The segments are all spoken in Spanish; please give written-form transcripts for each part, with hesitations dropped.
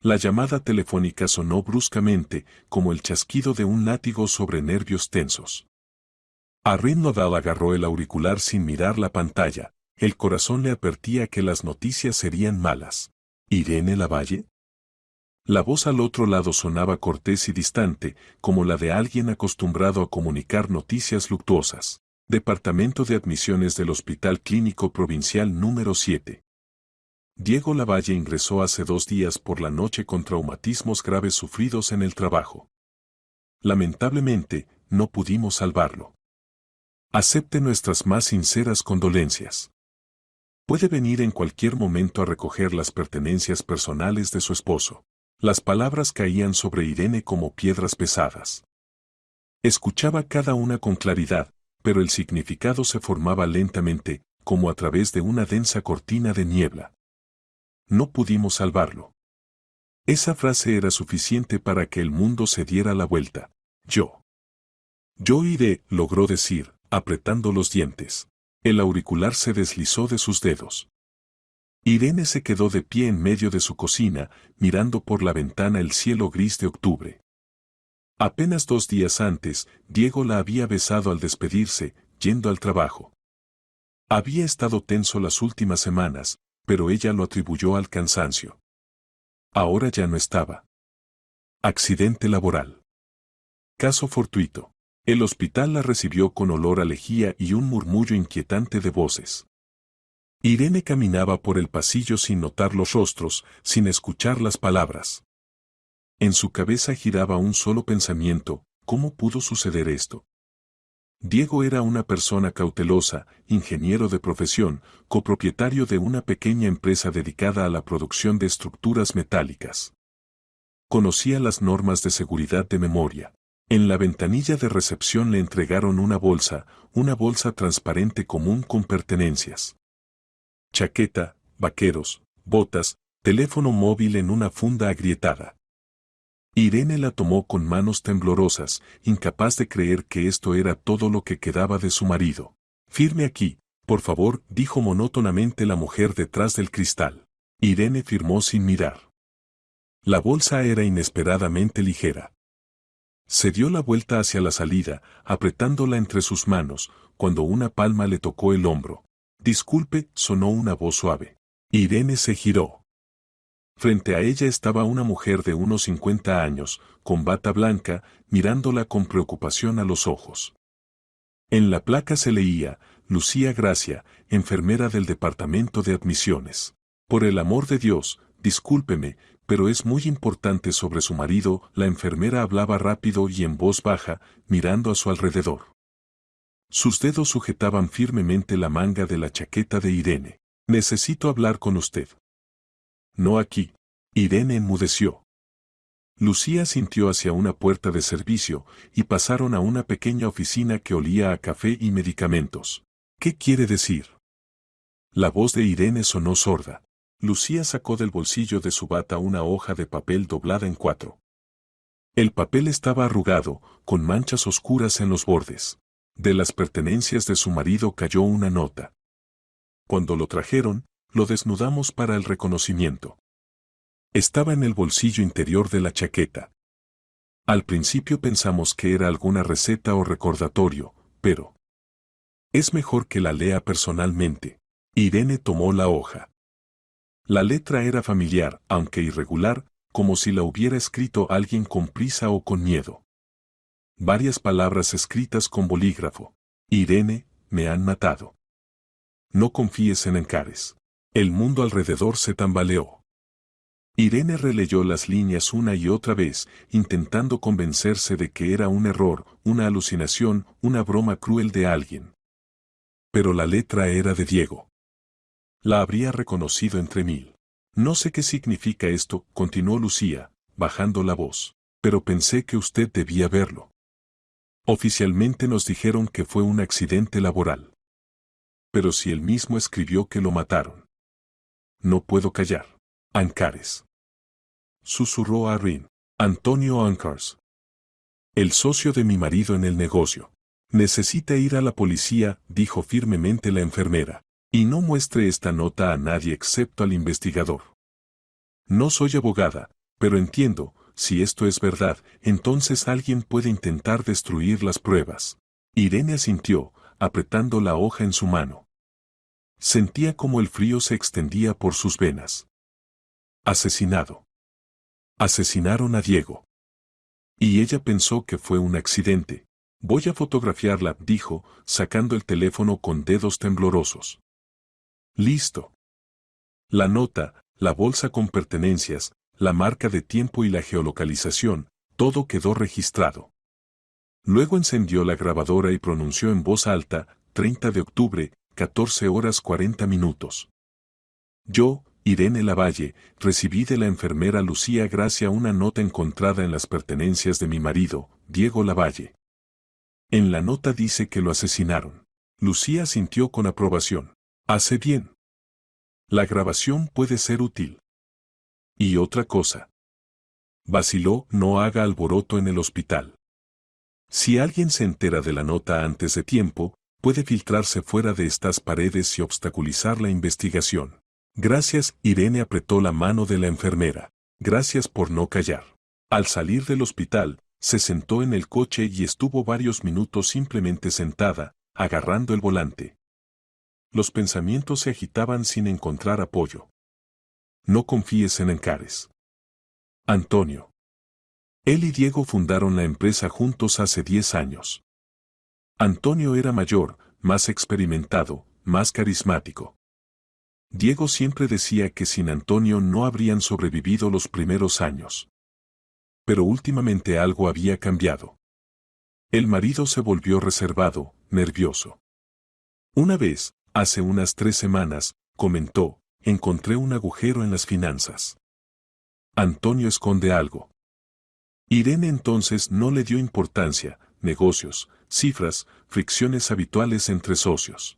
La llamada telefónica sonó bruscamente, como el chasquido de un látigo sobre nervios tensos. Irene Nodal agarró el auricular sin mirar la pantalla. El corazón le advertía que las noticias serían malas. ¿Irene Lavalle? La voz al otro lado sonaba cortés y distante, como la de alguien acostumbrado a comunicar noticias luctuosas. Departamento de Admisiones del Hospital Clínico Provincial número 7. Diego Lavalle ingresó hace 2 días por la noche con traumatismos graves sufridos en el trabajo. Lamentablemente, no pudimos salvarlo. Acepte nuestras más sinceras condolencias. Puede venir en cualquier momento a recoger las pertenencias personales de su esposo. Las palabras caían sobre Irene como piedras pesadas. Escuchaba cada una con claridad, pero el significado se formaba lentamente, como a través de una densa cortina de niebla. No pudimos salvarlo. Esa frase era suficiente para que el mundo se diera la vuelta. Yo iré, logró decir, apretando los dientes. El auricular se deslizó de sus dedos. Irene se quedó de pie en medio de su cocina, mirando por la ventana el cielo gris de octubre. Apenas 2 días antes, Diego la había besado al despedirse, yendo al trabajo. Había estado tenso las últimas semanas, pero ella lo atribuyó al cansancio. Ahora ya no estaba. Accidente laboral. Caso fortuito. El hospital la recibió con olor a lejía y un murmullo inquietante de voces. Irene caminaba por el pasillo sin notar los rostros, sin escuchar las palabras. En su cabeza giraba un solo pensamiento: ¿cómo pudo suceder esto? Diego era una persona cautelosa, ingeniero de profesión, copropietario de una pequeña empresa dedicada a la producción de estructuras metálicas. Conocía las normas de seguridad de memoria. En la ventanilla de recepción le entregaron una bolsa transparente común con pertenencias. Chaqueta, vaqueros, botas, teléfono móvil en una funda agrietada. Irene la tomó con manos temblorosas, incapaz de creer que esto era todo lo que quedaba de su marido. «Firme aquí, por favor», dijo monótonamente la mujer detrás del cristal. Irene firmó sin mirar. La bolsa era inesperadamente ligera. Se dio la vuelta hacia la salida, apretándola entre sus manos, cuando una palma le tocó el hombro. «Disculpe», sonó una voz suave. Irene se giró. Frente a ella estaba una mujer de unos 50 años, con bata blanca, mirándola con preocupación a los ojos. En la placa se leía: Lucía Gracia, enfermera del Departamento de Admisiones. «Por el amor de Dios, discúlpeme, pero es muy importante sobre su marido». La enfermera hablaba rápido y en voz baja, mirando a su alrededor. Sus dedos sujetaban firmemente la manga de la chaqueta de Irene. «Necesito hablar con usted». «No aquí». Irene enmudeció. Lucía sintió hacia una puerta de servicio, y pasaron a una pequeña oficina que olía a café y medicamentos. «¿Qué quiere decir?». La voz de Irene sonó sorda. Lucía sacó del bolsillo de su bata una hoja de papel doblada en 4. El papel estaba arrugado, con manchas oscuras en los bordes. De las pertenencias de su marido cayó una nota. «Cuando lo trajeron, lo desnudamos para el reconocimiento». Estaba en el bolsillo interior de la chaqueta. Al principio pensamos que era alguna receta o recordatorio, pero es mejor que la lea personalmente. Irene tomó la hoja. La letra era familiar, aunque irregular, como si la hubiera escrito alguien con prisa o con miedo. Varias palabras escritas con bolígrafo. «Irene, me han matado. No confíes en Ancares». El mundo alrededor se tambaleó. Irene releyó las líneas una y otra vez, intentando convencerse de que era un error, una alucinación, una broma cruel de alguien. Pero la letra era de Diego. La habría reconocido entre 1000. «No sé qué significa esto», continuó Lucía, bajando la voz, «pero pensé que usted debía verlo. Oficialmente nos dijeron que fue un accidente laboral. Pero si él mismo escribió que lo mataron. No puedo callar». «Ancares», susurró a Irene. «Antonio Ancares. El socio de mi marido en el negocio. Necesita ir a la policía», dijo firmemente la enfermera. «Y no muestre esta nota a nadie excepto al investigador». «No soy abogada, Pero entiendo, si esto es verdad, entonces alguien puede intentar destruir las pruebas. Irene asintió, apretando la hoja en su mano. Sentía como el frío se extendía por sus venas. Asesinado. Asesinaron a Diego. Y ella pensó que fue un accidente. Voy a fotografiarla, dijo, sacando el teléfono con dedos temblorosos. Listo. La nota, la bolsa con pertenencias, la marca de tiempo y la geolocalización, todo quedó registrado. Luego encendió la grabadora y pronunció en voz alta, 30 de octubre, 14 horas 40 minutos. Yo, Irene Lavalle, recibí de la enfermera Lucía Gracia una nota encontrada en las pertenencias de mi marido, Diego Lavalle. En la nota dice que lo asesinaron. Lucía sintió con aprobación. Hace bien. La grabación puede ser útil. Y otra cosa. Vaciló, no haga alboroto en el hospital. Si alguien se entera de la nota antes de tiempo, puede filtrarse fuera de estas paredes y obstaculizar la investigación. Gracias, Irene apretó la mano de la enfermera. Gracias por no callar. Al salir del hospital, se sentó en el coche y estuvo varios minutos simplemente sentada, agarrando el volante. Los pensamientos se agitaban sin encontrar apoyo. No confíes en Ancares. Antonio. Él y Diego fundaron la empresa juntos hace 10 años. Antonio era mayor, más experimentado, más carismático. Diego siempre decía que sin Antonio no habrían sobrevivido los primeros años. Pero últimamente algo había cambiado. El marido se volvió reservado, nervioso. Una vez, hace unas 3 semanas, comentó, encontré un agujero en las finanzas. Antonio esconde algo. Irene entonces no le dio importancia, negocios, cifras, fricciones habituales entre socios.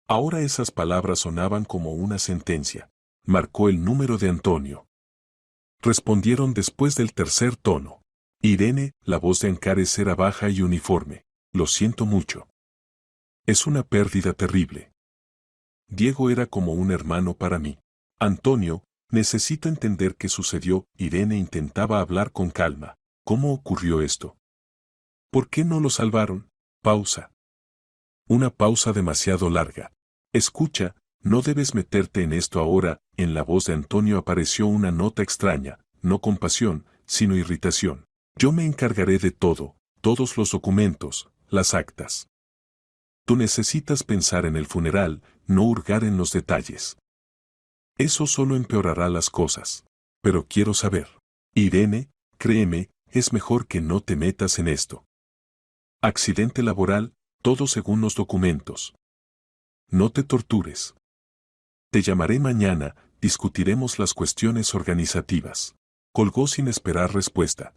Ahora esas palabras sonaban como una sentencia. Marcó el número de Antonio. Respondieron después del tercer tono. Irene, la voz de Ancares era baja y uniforme. Lo siento mucho. Es una pérdida terrible. Diego era como un hermano para mí. Antonio, necesito entender qué sucedió. Irene intentaba hablar con calma. ¿Cómo ocurrió esto? ¿Por qué no lo salvaron? Pausa. Una pausa demasiado larga. Escucha, no debes meterte en esto ahora. En la voz de Antonio apareció una nota extraña, no compasión, sino irritación. Yo me encargaré de todo, todos los documentos, las actas. Tú necesitas pensar en el funeral, no hurgar en los detalles. Eso solo empeorará las cosas. Pero quiero saber. Irene, créeme, es mejor que no te metas en esto. Accidente laboral, todo según los documentos. No te tortures. Te llamaré mañana, discutiremos las cuestiones organizativas. Colgó sin esperar respuesta.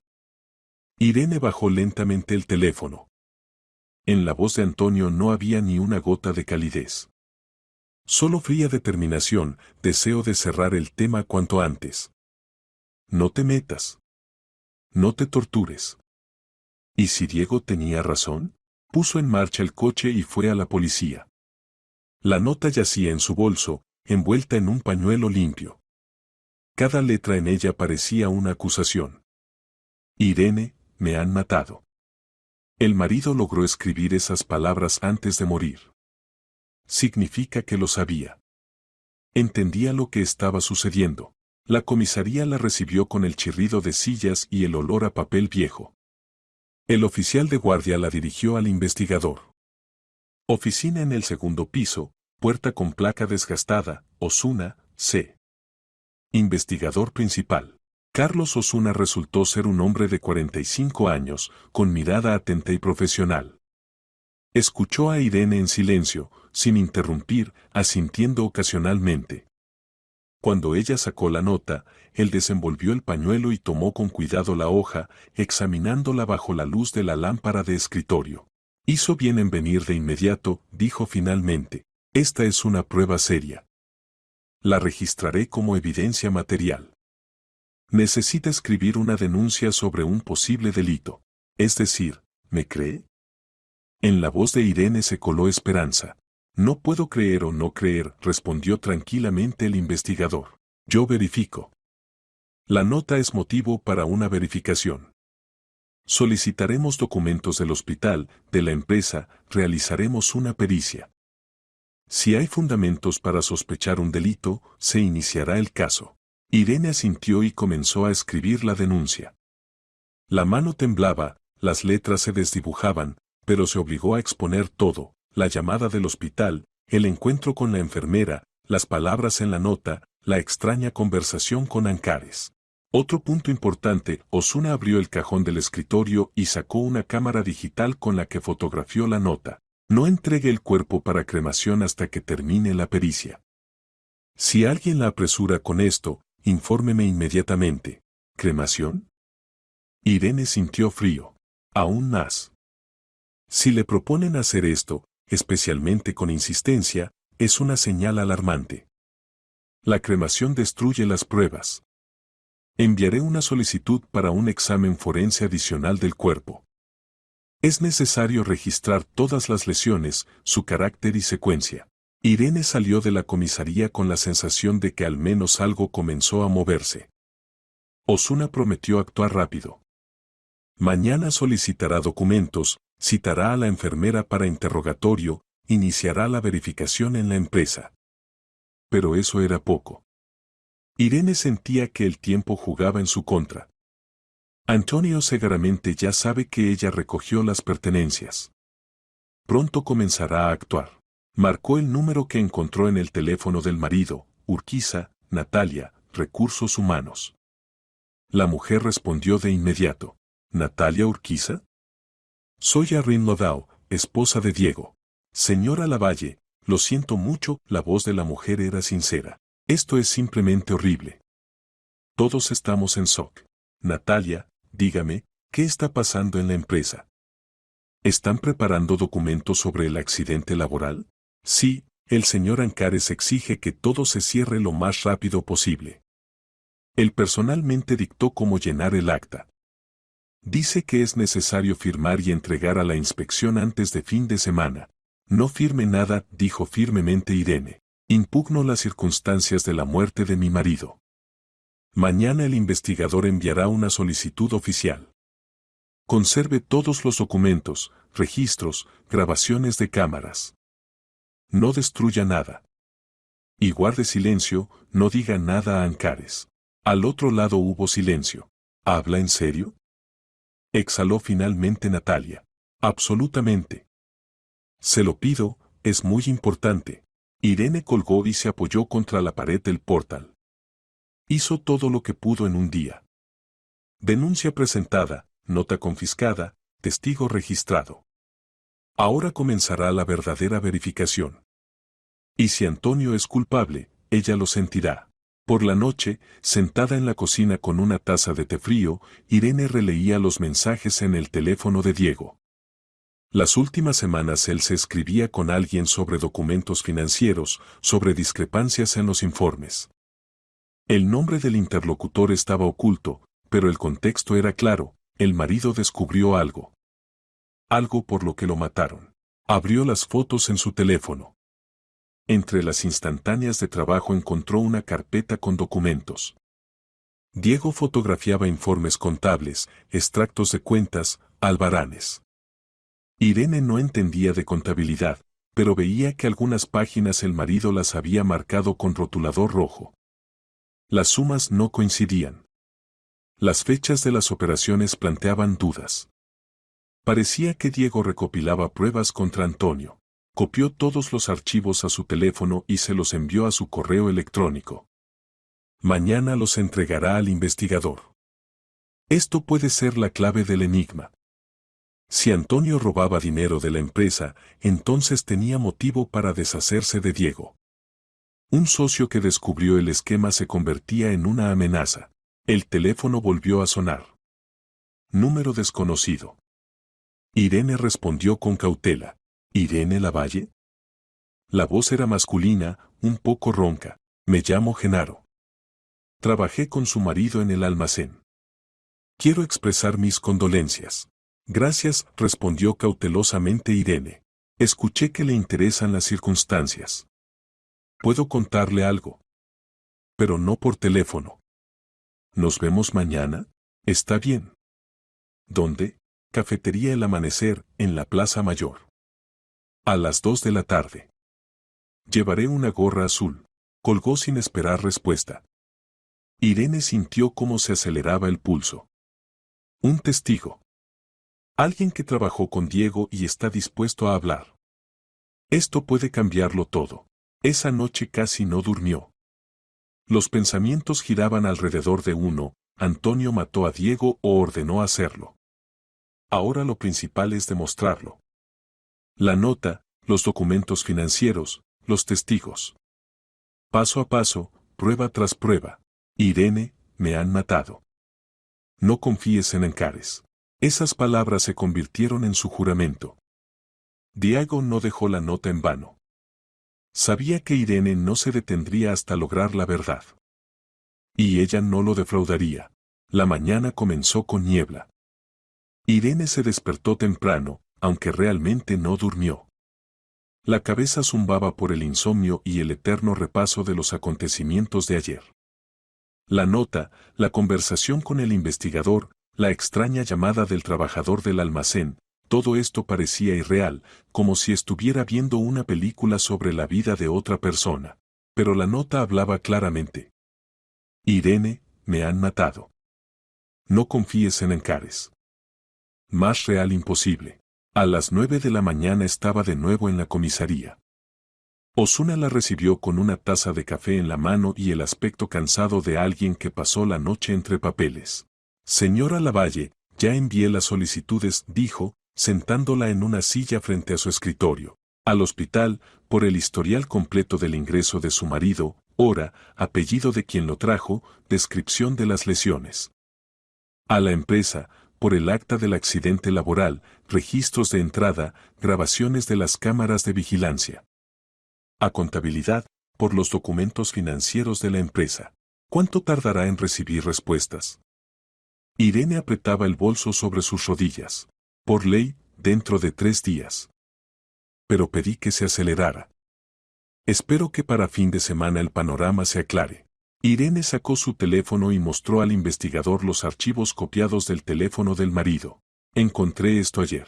Irene bajó lentamente el teléfono. En la voz de Antonio no había ni una gota de calidez. Solo fría determinación, deseo de cerrar el tema cuanto antes. No te metas. No te tortures. ¿Y si Diego tenía razón? Puso en marcha el coche y fue a la policía. La nota yacía en su bolso, envuelta en un pañuelo limpio. Cada letra en ella parecía una acusación. Irene, me han matado. El marido logró escribir esas palabras antes de morir. Significa que lo sabía. Entendía lo que estaba sucediendo. La comisaría la recibió con el chirrido de sillas y el olor a papel viejo. El oficial de guardia la dirigió al investigador. Oficina en el segundo piso, puerta con placa desgastada, Osuna, C. Investigador principal. Carlos Osuna resultó ser un hombre de 45 años, con mirada atenta y profesional. Escuchó a Irene en silencio, sin interrumpir, asintiendo ocasionalmente. Cuando ella sacó la nota, él desenvolvió el pañuelo y tomó con cuidado la hoja, examinándola bajo la luz de la lámpara de escritorio. Hizo bien en venir de inmediato, dijo finalmente. Esta es una prueba seria. La registraré como evidencia material. Necesita escribir una denuncia sobre un posible delito. Es decir, ¿me cree? En la voz de Irene se coló esperanza. No puedo creer o no creer, respondió tranquilamente el investigador. Yo verifico. La nota es motivo para una verificación. Solicitaremos documentos del hospital, de la empresa, realizaremos una pericia. Si hay fundamentos para sospechar un delito, se iniciará el caso. Irene asintió y comenzó a escribir la denuncia. La mano temblaba, las letras se desdibujaban, pero se obligó a exponer todo: la llamada del hospital, el encuentro con la enfermera, las palabras en la nota, la extraña conversación con Ancares. Otro punto importante: Osuna abrió el cajón del escritorio y sacó una cámara digital con la que fotografió la nota. No entregue el cuerpo para cremación hasta que termine la pericia. Si alguien la apresura con esto, infórmeme inmediatamente. ¿Cremación? Irene sintió frío. Aún más. Si le proponen hacer esto, especialmente con insistencia, es una señal alarmante. La cremación destruye las pruebas. Enviaré una solicitud para un examen forense adicional del cuerpo. Es necesario registrar todas las lesiones, su carácter y secuencia. Irene salió de la comisaría con la sensación de que al menos algo comenzó a moverse. Osuna prometió actuar rápido. Mañana solicitará documentos, citará a la enfermera para interrogatorio, iniciará la verificación en la empresa. Pero eso era poco. Irene sentía que el tiempo jugaba en su contra. Antonio seguramente ya sabe que ella recogió las pertenencias. Pronto comenzará a actuar. Marcó el número que encontró en el teléfono del marido: Urquiza, Natalia, Recursos Humanos. La mujer respondió de inmediato: ¿Natalia Urquiza? Soy Arrin Lodao, esposa de Diego. Señora Lavalle, lo siento mucho. La voz de la mujer era sincera. Esto es simplemente horrible. Todos estamos en shock. Natalia, dígame, ¿qué está pasando en la empresa? ¿Están preparando documentos sobre el accidente laboral? Sí, el señor Ancares exige que todo se cierre lo más rápido posible. Él personalmente dictó cómo llenar el acta. Dice que es necesario firmar y entregar a la inspección antes de fin de semana. No firme nada, dijo firmemente Irene. Impugno las circunstancias de la muerte de mi marido. Mañana el investigador enviará una solicitud oficial. Conserve todos los documentos, registros, grabaciones de cámaras. No destruya nada. Y guarde silencio, no diga nada a Ancares. Al otro lado hubo silencio. ¿Habla en serio? Exhaló finalmente Natalia. Absolutamente. Se lo pido, es muy importante. Irene colgó y se apoyó contra la pared del portal. Hizo todo lo que pudo en un día. Denuncia presentada, nota confiscada, testigo registrado. Ahora comenzará la verdadera verificación. Y si Antonio es culpable, ella lo sentirá. Por la noche, sentada en la cocina con una taza de té frío, Irene releía los mensajes en el teléfono de Diego. Las últimas semanas él se escribía con alguien sobre documentos financieros, sobre discrepancias en los informes. El nombre del interlocutor estaba oculto, pero el contexto era claro: el marido descubrió algo. Algo por lo que lo mataron. Abrió las fotos en su teléfono. Entre las instantáneas de trabajo encontró una carpeta con documentos. Diego fotografiaba informes contables, extractos de cuentas, albaranes. Irene no entendía de contabilidad, pero veía que algunas páginas el marido las había marcado con rotulador rojo. Las sumas no coincidían. Las fechas de las operaciones planteaban dudas. Parecía que Diego recopilaba pruebas contra Antonio. Copió todos los archivos a su teléfono y se los envió a su correo electrónico. Mañana los entregará al investigador. Esto puede ser la clave del enigma. Si Antonio robaba dinero de la empresa, entonces tenía motivo para deshacerse de Diego. Un socio que descubrió el esquema se convertía en una amenaza. El teléfono volvió a sonar. Número desconocido. Irene respondió con cautela. ¿Irene Lavalle? La voz era masculina, un poco ronca. Me llamo Genaro. Trabajé con su marido en el almacén. Quiero expresar mis condolencias. Gracias, respondió cautelosamente Irene. Escuché que le interesan las circunstancias. Puedo contarle algo. Pero no por teléfono. ¿Nos vemos mañana? Está bien. ¿Dónde? Cafetería El Amanecer, en la Plaza Mayor. A las 2 de la tarde. Llevaré una gorra azul. Colgó sin esperar respuesta. Irene sintió cómo se aceleraba el pulso. Un testigo. Alguien que trabajó con Diego y está dispuesto a hablar. Esto puede cambiarlo todo. Esa noche casi no durmió. Los pensamientos giraban alrededor de uno: Antonio mató a Diego o ordenó hacerlo. Ahora lo principal es demostrarlo. La nota, los documentos financieros, los testigos. Paso a paso, prueba tras prueba. Irene, me han matado. No confíes en Ancares. Esas palabras se convirtieron en su juramento. Diego no dejó la nota en vano. Sabía que Irene no se detendría hasta lograr la verdad. Y ella no lo defraudaría. La mañana comenzó con niebla. Irene se despertó temprano, aunque realmente no durmió. La cabeza zumbaba por el insomnio y el eterno repaso de los acontecimientos de ayer. La nota, la conversación con el investigador, la extraña llamada del trabajador del almacén, todo esto parecía irreal, como si estuviera viendo una película sobre la vida de otra persona. Pero la nota hablaba claramente. Irene, me han matado. No confíes en Ancares. Más real imposible. A las 9 de la mañana estaba de nuevo en la comisaría. Osuna la recibió con una taza de café en la mano y el aspecto cansado de alguien que pasó la noche entre papeles. Señora Lavalle, ya envié las solicitudes, dijo, sentándola en una silla frente a su escritorio. Al hospital, por el historial completo del ingreso de su marido, hora, apellido de quien lo trajo, descripción de las lesiones. A la empresa, por el acta del accidente laboral, registros de entrada, grabaciones de las cámaras de vigilancia. A contabilidad, por los documentos financieros de la empresa. ¿Cuánto tardará en recibir respuestas? Irene apretaba el bolso sobre sus rodillas. Por ley, dentro de 3 días. Pero pedí que se acelerara. Espero que para fin de semana el panorama se aclare. Irene sacó su teléfono y mostró al investigador los archivos copiados del teléfono del marido. Encontré esto ayer.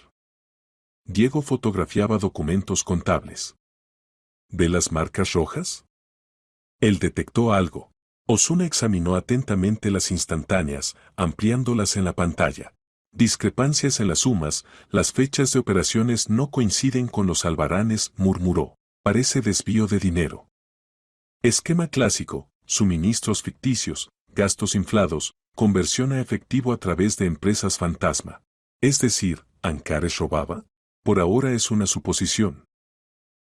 Diego fotografiaba documentos contables. ¿Ve las marcas rojas? Él detectó algo. Osuna examinó atentamente las instantáneas, ampliándolas en la pantalla. Discrepancias en las sumas, las fechas de operaciones no coinciden con los albaranes, murmuró. Parece desvío de dinero. Esquema clásico, suministros ficticios, gastos inflados, conversión a efectivo a través de empresas fantasma. Es decir, ¿Ancares robaba? Por ahora es una suposición.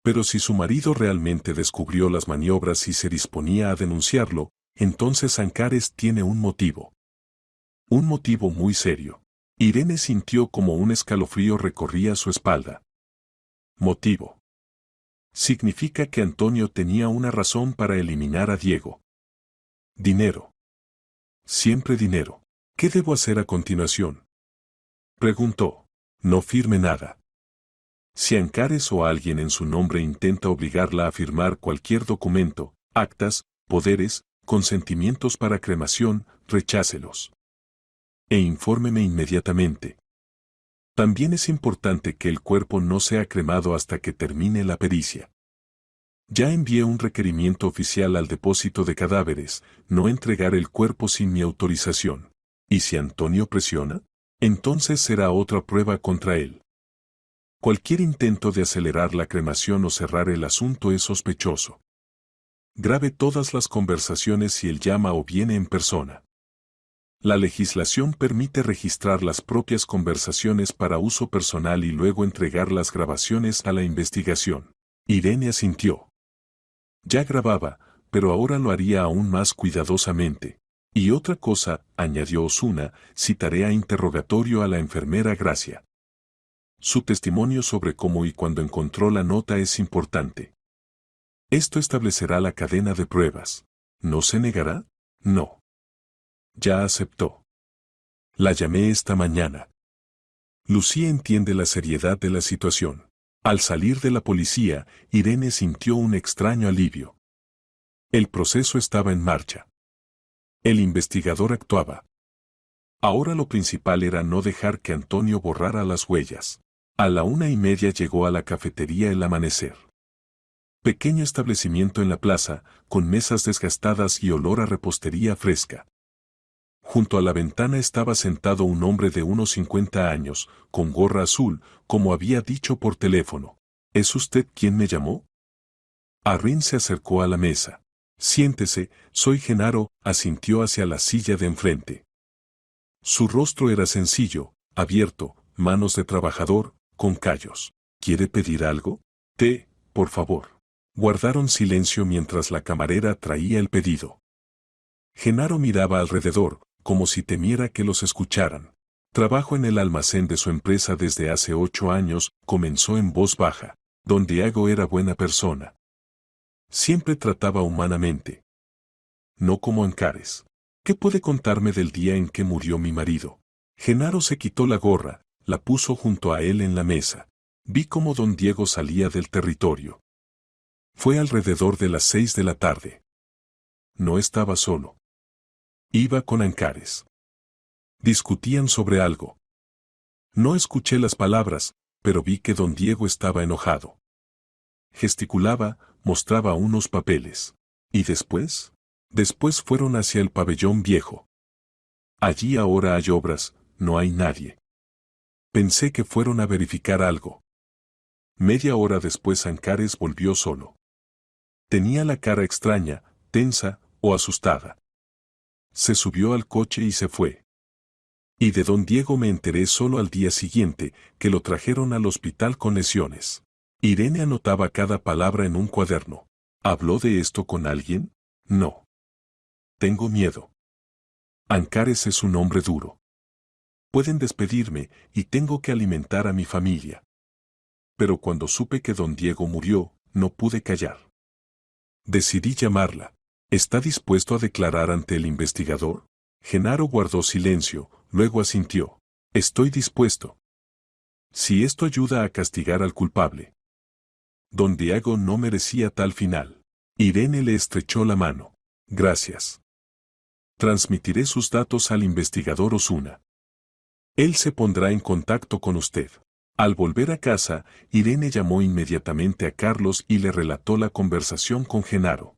Pero si su marido realmente descubrió las maniobras y se disponía a denunciarlo, entonces Ancares tiene un motivo. Un motivo muy serio. Irene sintió como un escalofrío recorría su espalda. Motivo. Significa que Antonio tenía una razón para eliminar a Diego. Dinero. Siempre dinero. ¿Qué debo hacer a continuación? Preguntó. No firme nada. Si Ancares o alguien en su nombre intenta obligarla a firmar cualquier documento, actas, poderes, consentimientos para cremación, rechácelos. E infórmeme inmediatamente. También es importante que el cuerpo no sea cremado hasta que termine la pericia. Ya envié un requerimiento oficial al depósito de cadáveres, no entregar el cuerpo sin mi autorización. ¿Y si Antonio presiona? Entonces será otra prueba contra él. Cualquier intento de acelerar la cremación o cerrar el asunto es sospechoso. Grabe todas las conversaciones si él llama o viene en persona. La legislación permite registrar las propias conversaciones para uso personal y luego entregar las grabaciones a la investigación. Irene asintió. Ya grababa, pero ahora lo haría aún más cuidadosamente. Y otra cosa, añadió Osuna, citaré a interrogatorio a la enfermera Gracia. Su testimonio sobre cómo y cuándo encontró la nota es importante. Esto establecerá la cadena de pruebas. ¿No se negará? No. Ya aceptó. La llamé esta mañana. Lucía entiende la seriedad de la situación. Al salir de la policía, Irene sintió un extraño alivio. El proceso estaba en marcha. El investigador actuaba. Ahora lo principal era no dejar que Antonio borrara las huellas. A la 1:30 llegó a la cafetería El Amanecer. Pequeño establecimiento en la plaza, con mesas desgastadas y olor a repostería fresca. Junto a la ventana estaba sentado un hombre de unos 50 años, con gorra azul, como había dicho por teléfono. ¿Es usted quien me llamó? Arrin se acercó a la mesa. Siéntese, soy Genaro, asintió hacia la silla de enfrente. Su rostro era sencillo, abierto, manos de trabajador, con callos. ¿Quiere pedir algo? Té, por favor. Guardaron silencio mientras la camarera traía el pedido. Genaro miraba alrededor, como si temiera que los escucharan. Trabajo en el almacén de su empresa desde hace 8 años, comenzó en voz baja. Don Diego era buena persona. Siempre trataba humanamente. No como Ancares. ¿Qué puede contarme del día en que murió mi marido? Genaro se quitó la gorra, la puso junto a él en la mesa. Vi cómo don Diego salía del territorio. Fue alrededor de las 6 de la tarde. No estaba solo. Iba con Ancares. Discutían sobre algo. No escuché las palabras, pero vi que don Diego estaba enojado. Gesticulaba, mostraba unos papeles. ¿Y después? Después fueron hacia el pabellón viejo. Allí ahora hay obras, no hay nadie. Pensé que fueron a verificar algo. Media hora después Ancares volvió solo. Tenía la cara extraña, tensa o asustada. Se subió al coche y se fue. Y de don Diego me enteré solo al día siguiente, que lo trajeron al hospital con lesiones. Irene anotaba cada palabra en un cuaderno. ¿Habló de esto con alguien? No. Tengo miedo. Ancares es un hombre duro. Pueden despedirme, y tengo que alimentar a mi familia. Pero cuando supe que don Diego murió, no pude callar. Decidí llamarla. ¿Está dispuesto a declarar ante el investigador? Genaro guardó silencio, luego asintió. Estoy dispuesto. Si esto ayuda a castigar al culpable. Don Diego no merecía tal final. Irene le estrechó la mano. Gracias. Transmitiré sus datos al investigador Osuna. Él se pondrá en contacto con usted. Al volver a casa, Irene llamó inmediatamente a Carlos y le relató la conversación con Genaro.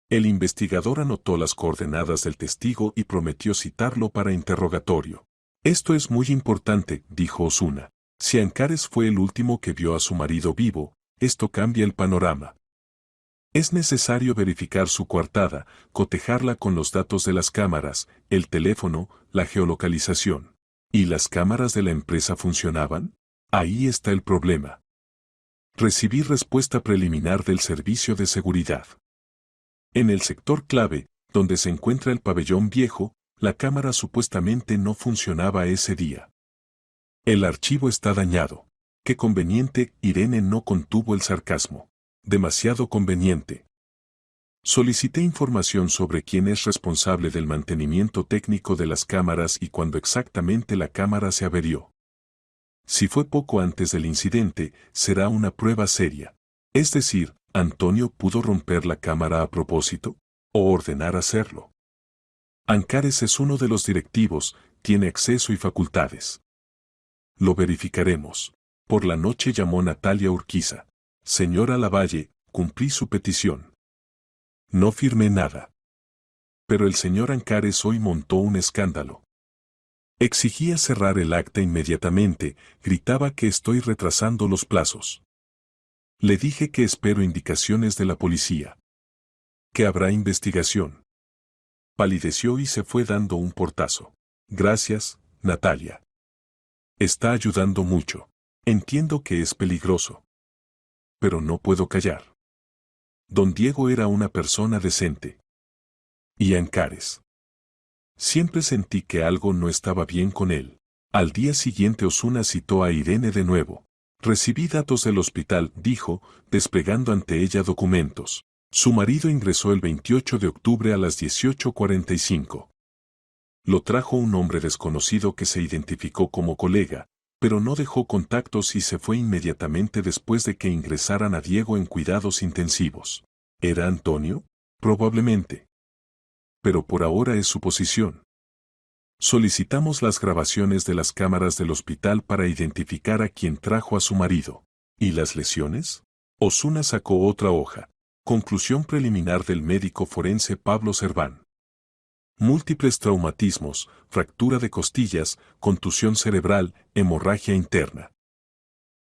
El investigador anotó las coordenadas del testigo y prometió citarlo para interrogatorio. Esto es muy importante, dijo Osuna. Si Ancares fue el último que vio a su marido vivo, esto cambia el panorama. Es necesario verificar su coartada, cotejarla con los datos de las cámaras, el teléfono, la geolocalización. ¿Y las cámaras de la empresa funcionaban? Ahí está el problema. Recibí respuesta preliminar del servicio de seguridad. En el sector clave, donde se encuentra el pabellón viejo, la cámara supuestamente no funcionaba ese día. El archivo está dañado. Qué conveniente, Irene no contuvo el sarcasmo. Demasiado conveniente. Solicité información sobre quién es responsable del mantenimiento técnico de las cámaras y cuándo exactamente la cámara se averió. Si fue poco antes del incidente, será una prueba seria. Es decir, ¿Antonio pudo romper la cámara a propósito? ¿O ordenar hacerlo? Ancares es uno de los directivos, tiene acceso y facultades. Lo verificaremos. Por la noche llamó Natalia Urquiza. Señora Lavalle, cumplí su petición. No firmé nada. Pero el señor Ancares hoy montó un escándalo. Exigía cerrar el acta inmediatamente, gritaba que estoy retrasando los plazos. Le dije que espero indicaciones de la policía. Que habrá investigación. Palideció y se fue dando un portazo. Gracias, Natalia. Está ayudando mucho. Entiendo que es peligroso. Pero no puedo callar. Don Diego era una persona decente. Y Ancares. Siempre sentí que algo no estaba bien con él. Al día siguiente Osuna citó a Irene de nuevo. Recibí datos del hospital, dijo, desplegando ante ella documentos. Su marido ingresó el 28 de octubre a las 18:45. Lo trajo un hombre desconocido que se identificó como colega, pero no dejó contactos y se fue inmediatamente después de que ingresaran a Diego en cuidados intensivos. ¿Era Antonio? Probablemente. pero por ahora es suposición. Solicitamos las grabaciones de las cámaras del hospital para identificar a quien trajo a su marido. ¿Y las lesiones? Osuna sacó otra hoja. Conclusión preliminar del médico forense Pablo Serván. Múltiples traumatismos, fractura de costillas, contusión cerebral, hemorragia interna.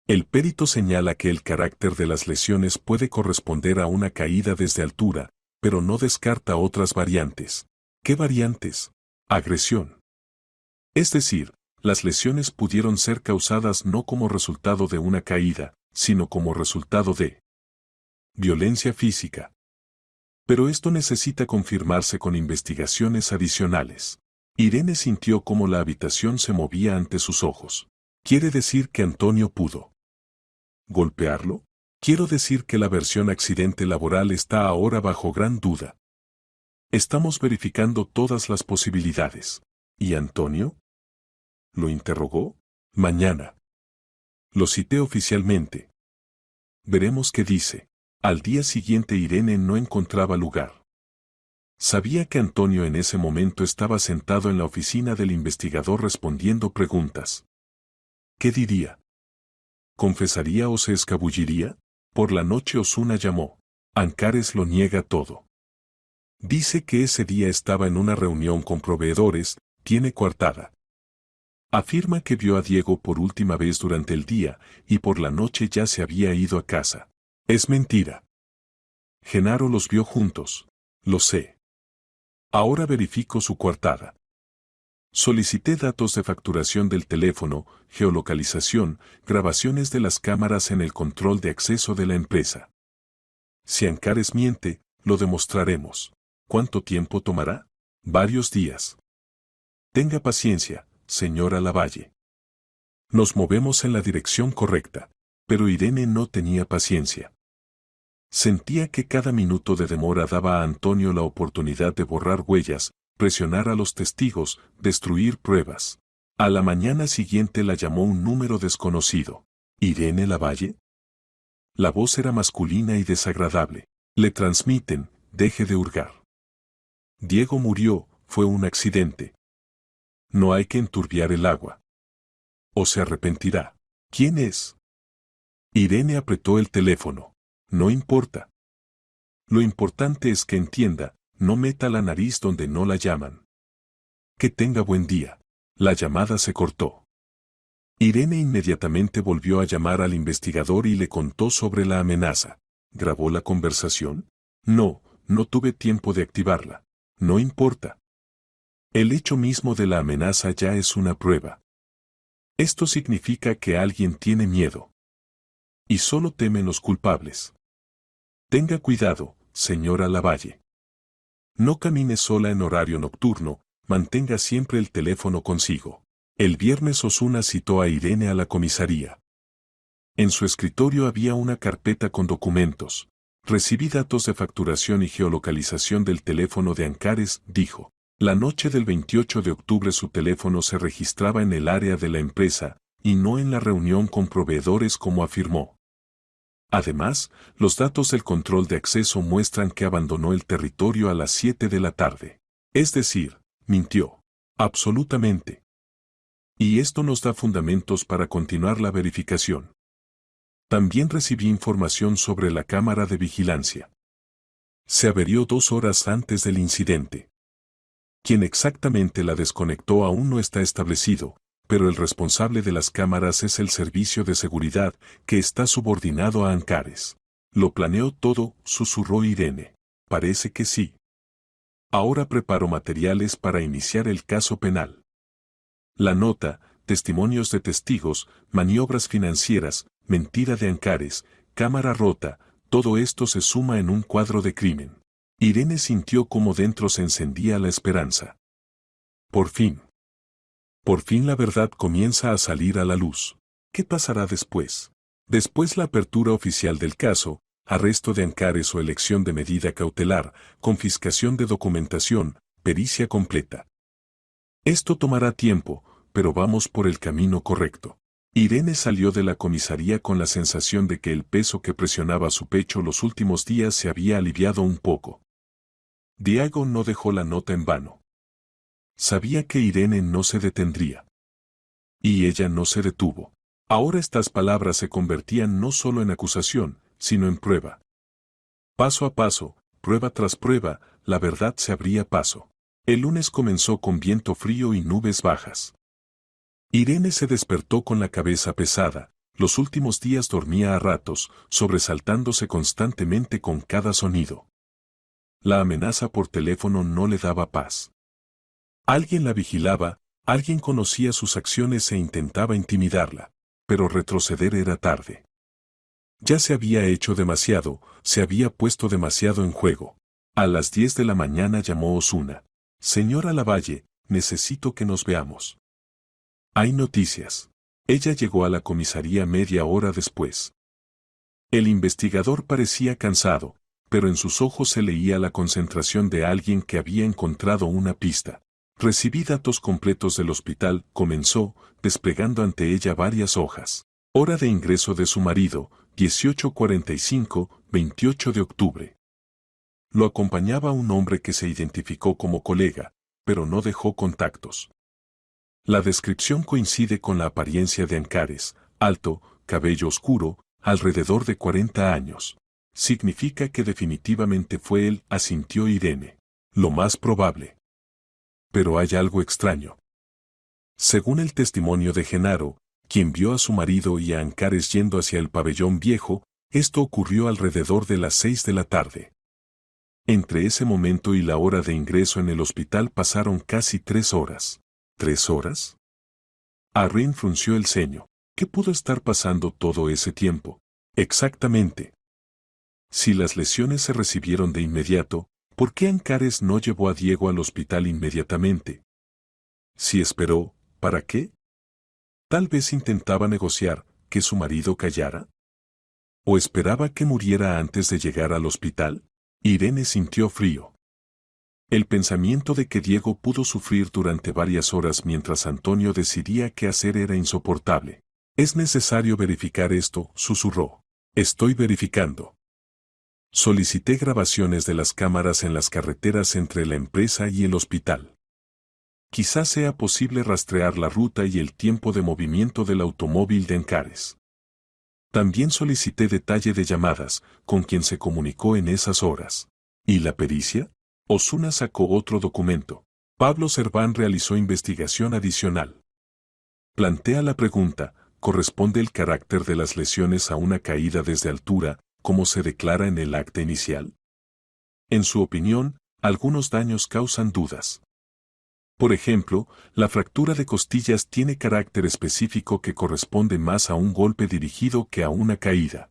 El perito señala que el carácter de las lesiones puede corresponder a una caída desde altura, pero no descarta otras variantes. ¿Qué variantes? Agresión. Es decir, las lesiones pudieron ser causadas no como resultado de una caída, sino como resultado de violencia física. Pero esto necesita confirmarse con investigaciones adicionales. Irene sintió cómo la habitación se movía ante sus ojos. ¿Quiere decir que Antonio pudo golpearlo? Quiero decir que la versión accidente laboral está ahora bajo gran duda. Estamos verificando todas las posibilidades. ¿Y Antonio? ¿Lo interrogó? Mañana. Lo cité oficialmente. Veremos qué dice. Al día siguiente Irene no encontraba lugar. Sabía que Antonio en ese momento estaba sentado en la oficina del investigador respondiendo preguntas. ¿Qué diría? ¿Confesaría o se escabulliría? Por la noche Osuna llamó. Ancares lo niega todo. Dice que ese día estaba en una reunión con proveedores, tiene coartada. Afirma que vio a Diego por última vez durante el día y por la noche ya se había ido a casa. Es mentira. Genaro los vio juntos. Lo sé. Ahora verifico su coartada. Solicité datos de facturación del teléfono, geolocalización, grabaciones de las cámaras en el control de acceso de la empresa. Si Ancares miente, lo demostraremos. ¿Cuánto tiempo tomará? Varios días. Tenga paciencia, señora Lavalle. Nos movemos en la dirección correcta, pero Irene no tenía paciencia. Sentía que cada minuto de demora daba a Antonio la oportunidad de borrar huellas, presionar a los testigos, destruir pruebas. A la mañana siguiente la llamó un número desconocido. ¿Irene Lavalle? La voz era masculina y desagradable. Le transmiten, deje de hurgar. Diego murió, fue un accidente. No hay que enturbiar el agua. O se arrepentirá. ¿Quién es? Irene apretó el teléfono. No importa. Lo importante es que entienda, no meta la nariz donde no la llaman. Que tenga buen día. La llamada se cortó. Irene inmediatamente volvió a llamar al investigador y le contó sobre la amenaza. ¿Grabó la conversación? No, no tuve tiempo de activarla. No importa. El hecho mismo de la amenaza ya es una prueba. Esto significa que alguien tiene miedo. Y solo temen los culpables. Tenga cuidado, señora Lavalle. No camine sola en horario nocturno, mantenga siempre el teléfono consigo. El viernes Osuna citó a Irene a la comisaría. En su escritorio había una carpeta con documentos. Recibí datos de facturación y geolocalización del teléfono de Ancares, dijo. La noche del 28 de octubre su teléfono se registraba en el área de la empresa, y no en la reunión con proveedores como afirmó. Además, los datos del control de acceso muestran que abandonó el territorio a las 7 de la tarde. Es decir, mintió. Absolutamente. Y esto nos da fundamentos para continuar la verificación. También recibí información sobre la cámara de vigilancia. Se averió 2 horas antes del incidente. Quien exactamente la desconectó aún no está establecido, pero el responsable de las cámaras es el servicio de seguridad, que está subordinado a Ancares. ¿Lo planeó todo?, susurró Irene. Parece que sí. Ahora preparo materiales para iniciar el caso penal. La nota, testimonios de testigos, maniobras financieras, mentira de Ancares, cámara rota, todo esto se suma en un cuadro de crimen. Irene sintió como dentro se encendía la esperanza. Por fin. Por fin la verdad comienza a salir a la luz. ¿Qué pasará después? Después la apertura oficial del caso, arresto de Ancares o elección de medida cautelar, confiscación de documentación, pericia completa. Esto tomará tiempo, pero vamos por el camino correcto. Irene salió de la comisaría con la sensación de que el peso que presionaba su pecho los últimos días se había aliviado un poco. Diego no dejó la nota en vano. Sabía que Irene no se detendría. Y ella no se detuvo. Ahora estas palabras se convertían no solo en acusación, sino en prueba. Paso a paso, prueba tras prueba, la verdad se abría paso. El lunes comenzó con viento frío y nubes bajas. Irene se despertó con la cabeza pesada. Los últimos días dormía a ratos, sobresaltándose constantemente con cada sonido. La amenaza por teléfono no le daba paz. Alguien la vigilaba, alguien conocía sus acciones e intentaba intimidarla, pero retroceder era tarde. Ya se había hecho demasiado, se había puesto demasiado en juego. A las 10 de la mañana llamó Osuna. Señora Lavalle, necesito que nos veamos. Hay noticias. Ella llegó a la comisaría media hora después. El investigador parecía cansado, pero en sus ojos se leía la concentración de alguien que había encontrado una pista. Recibí datos completos del hospital, comenzó, desplegando ante ella varias hojas. Hora de ingreso de su marido, 18:45, 28 de octubre. Lo acompañaba un hombre que se identificó como colega, pero no dejó contactos. La descripción coincide con la apariencia de Ancares, alto, cabello oscuro, alrededor de 40 años. Significa que definitivamente fue él, asintió Irene. Lo más probable. Pero hay algo extraño. Según el testimonio de Genaro, quien vio a su marido y a Ancares yendo hacia el pabellón viejo, esto ocurrió alrededor de las 6 de la tarde. Entre ese momento y la hora de ingreso en el hospital pasaron casi 3 horas. ¿3 horas? Arrin frunció el ceño. ¿Qué pudo estar pasando todo ese tiempo? Exactamente. Si las lesiones se recibieron de inmediato, ¿por qué Ancares no llevó a Diego al hospital inmediatamente? Si esperó, ¿para qué? Tal vez intentaba negociar, que su marido callara. ¿O esperaba que muriera antes de llegar al hospital? Irene sintió frío. El pensamiento de que Diego pudo sufrir durante varias horas mientras Antonio decidía qué hacer era insoportable. Es necesario verificar esto, susurró. Estoy verificando. Solicité grabaciones de las cámaras en las carreteras entre la empresa y el hospital. Quizás sea posible rastrear la ruta y el tiempo de movimiento del automóvil de Ancares. También solicité detalle de llamadas, con quien se comunicó en esas horas. ¿Y la pericia? Osuna sacó otro documento. Pablo Serván realizó investigación adicional. Plantea la pregunta, ¿corresponde el carácter de las lesiones a una caída desde altura, como se declara en el acta inicial? En su opinión, algunos daños causan dudas. Por ejemplo, la fractura de costillas tiene carácter específico que corresponde más a un golpe dirigido que a una caída.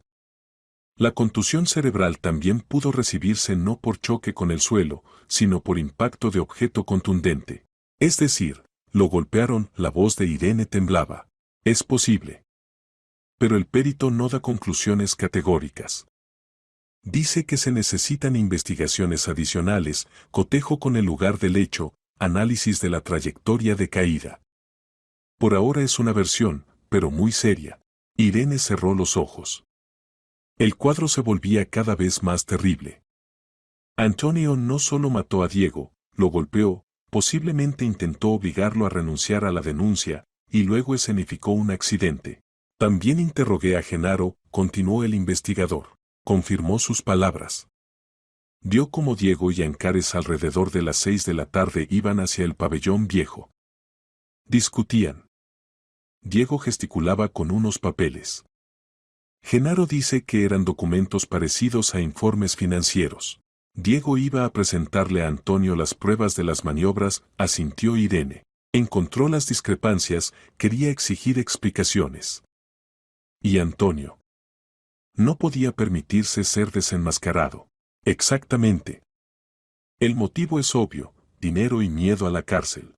La contusión cerebral también pudo recibirse no por choque con el suelo, sino por impacto de objeto contundente. Es decir, lo golpearon, la voz de Irene temblaba. Es posible. Pero el perito no da conclusiones categóricas. Dice que se necesitan investigaciones adicionales, cotejo con el lugar del hecho, análisis de la trayectoria de caída. Por ahora es una versión, pero muy seria. Irene cerró los ojos. El cuadro se volvía cada vez más terrible. Antonio no solo mató a Diego, lo golpeó, posiblemente intentó obligarlo a renunciar a la denuncia, y luego escenificó un accidente. También interrogué a Genaro, continuó el investigador. Confirmó sus palabras. Vio cómo Diego y Ancares alrededor de las 6 de la tarde iban hacia el pabellón viejo. Discutían. Diego gesticulaba con unos papeles. Genaro dice que eran documentos parecidos a informes financieros. Diego iba a presentarle a Antonio las pruebas de las maniobras, asintió Irene. Encontró las discrepancias, quería exigir explicaciones. Y Antonio. No podía permitirse ser desenmascarado. Exactamente. El motivo es obvio, dinero y miedo a la cárcel.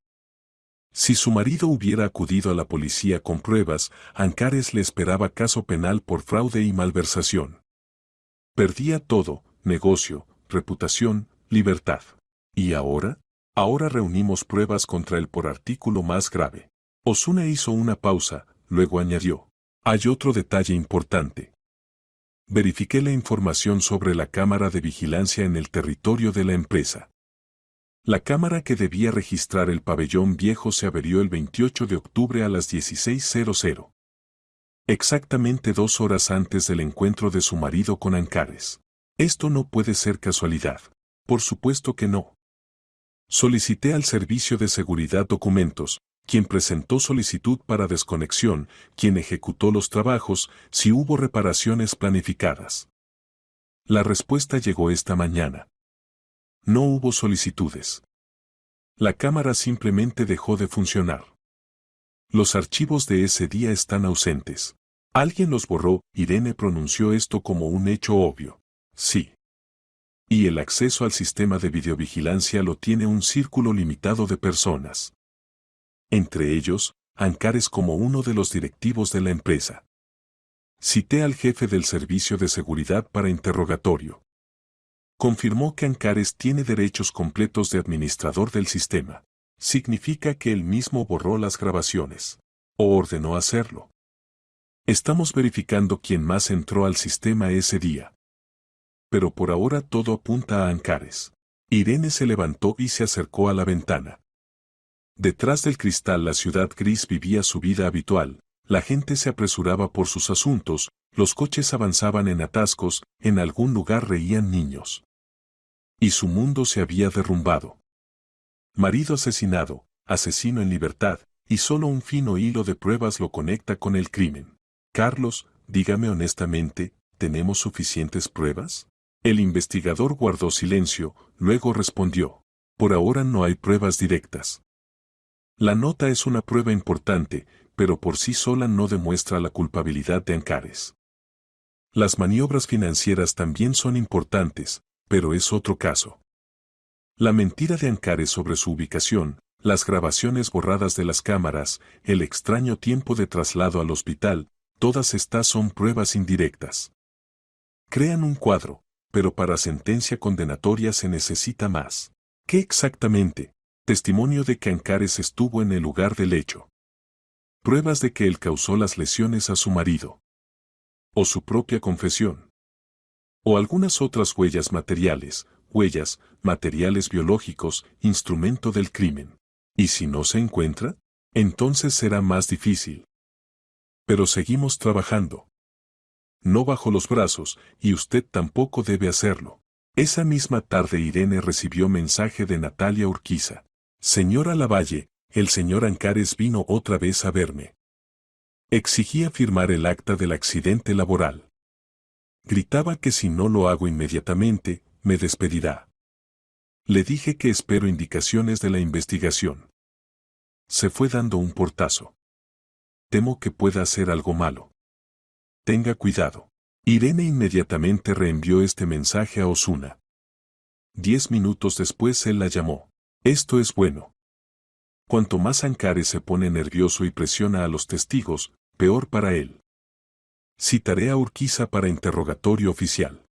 Si su marido hubiera acudido a la policía con pruebas, Ancares le esperaba caso penal por fraude y malversación. Perdía todo, negocio, reputación, libertad. ¿Y ahora? Ahora reunimos pruebas contra él por artículo más grave. Osuna hizo una pausa, luego añadió. Hay otro detalle importante. Verifiqué la información sobre la cámara de vigilancia en el territorio de la empresa. La cámara que debía registrar el pabellón viejo se averió el 28 de octubre a las 16:00. Exactamente 2 horas antes del encuentro de su marido con Ancares. Esto no puede ser casualidad. Por supuesto que no. Solicité al Servicio de Seguridad documentos, quien presentó solicitud para desconexión, quien ejecutó los trabajos, si hubo reparaciones planificadas. La respuesta llegó esta mañana. No hubo solicitudes. La cámara simplemente dejó de funcionar. Los archivos de ese día están ausentes. Alguien los borró. Irene pronunció esto como un hecho obvio. Sí. Y el acceso al sistema de videovigilancia lo tiene un círculo limitado de personas. Entre ellos, Ancares como uno de los directivos de la empresa. Cité al jefe del servicio de seguridad para interrogatorio. Confirmó que Ancares tiene derechos completos de administrador del sistema. Significa que él mismo borró las grabaciones. O ordenó hacerlo. Estamos verificando quién más entró al sistema ese día. Pero por ahora todo apunta a Ancares. Irene se levantó y se acercó a la ventana. Detrás del cristal la ciudad gris vivía su vida habitual, la gente se apresuraba por sus asuntos, los coches avanzaban en atascos, en algún lugar reían niños. Y su mundo se había derrumbado. Marido asesinado, asesino en libertad, y solo un fino hilo de pruebas lo conecta con el crimen. Carlos, dígame honestamente, ¿tenemos suficientes pruebas? El investigador guardó silencio, luego respondió. Por ahora no hay pruebas directas. La nota es una prueba importante, pero por sí sola no demuestra la culpabilidad de Ancares. Las maniobras financieras también son importantes, pero es otro caso. La mentira de Ancares sobre su ubicación, las grabaciones borradas de las cámaras, el extraño tiempo de traslado al hospital, todas estas son pruebas indirectas. Crean un cuadro, pero para sentencia condenatoria se necesita más. ¿Qué exactamente? Testimonio de que Ancares estuvo en el lugar del hecho. Pruebas de que él causó las lesiones a su marido. O su propia confesión. O algunas otras huellas materiales biológicos, instrumento del crimen. ¿Y si no se encuentra? Entonces será más difícil. Pero seguimos trabajando. No bajo los brazos, y usted tampoco debe hacerlo. Esa misma tarde Irene recibió mensaje de Natalia Urquiza. Señora Lavalle, el señor Ancares vino otra vez a verme. Exigía firmar el acta del accidente laboral. Gritaba que si no lo hago inmediatamente, me despedirá. Le dije que espero indicaciones de la investigación. Se fue dando un portazo. Temo que pueda hacer algo malo. Tenga cuidado. Irene inmediatamente reenvió este mensaje a Osuna. 10 minutos después él la llamó. Esto es bueno. Cuanto más Ancares se pone nervioso y presiona a los testigos, peor para él. Citaré a Urquiza para interrogatorio oficial.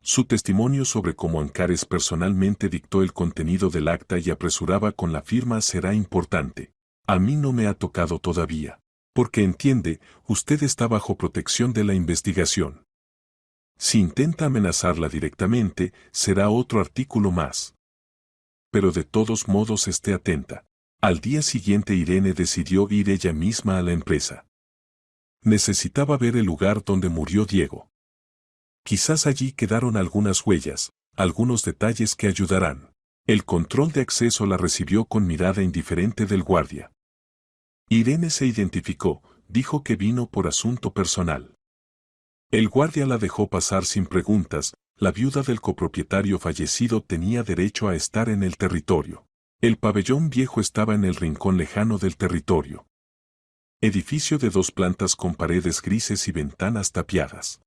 Su testimonio sobre cómo Ancares personalmente dictó el contenido del acta y apresuraba con la firma será importante. A mí no me ha tocado todavía. Porque entiende, usted está bajo protección de la investigación. Si intenta amenazarla directamente, será otro artículo más. Pero de todos modos esté atenta. Al día siguiente Irene decidió ir ella misma a la empresa. Necesitaba ver el lugar donde murió Diego. Quizás allí quedaron algunas huellas, algunos detalles que ayudarán. El control de acceso la recibió con mirada indiferente del guardia. Irene se identificó, dijo que vino por asunto personal. El guardia la dejó pasar sin preguntas, la viuda del copropietario fallecido tenía derecho a estar en el territorio. El pabellón viejo estaba en el rincón lejano del territorio. Edificio de 2 plantas con paredes grises y ventanas tapiadas.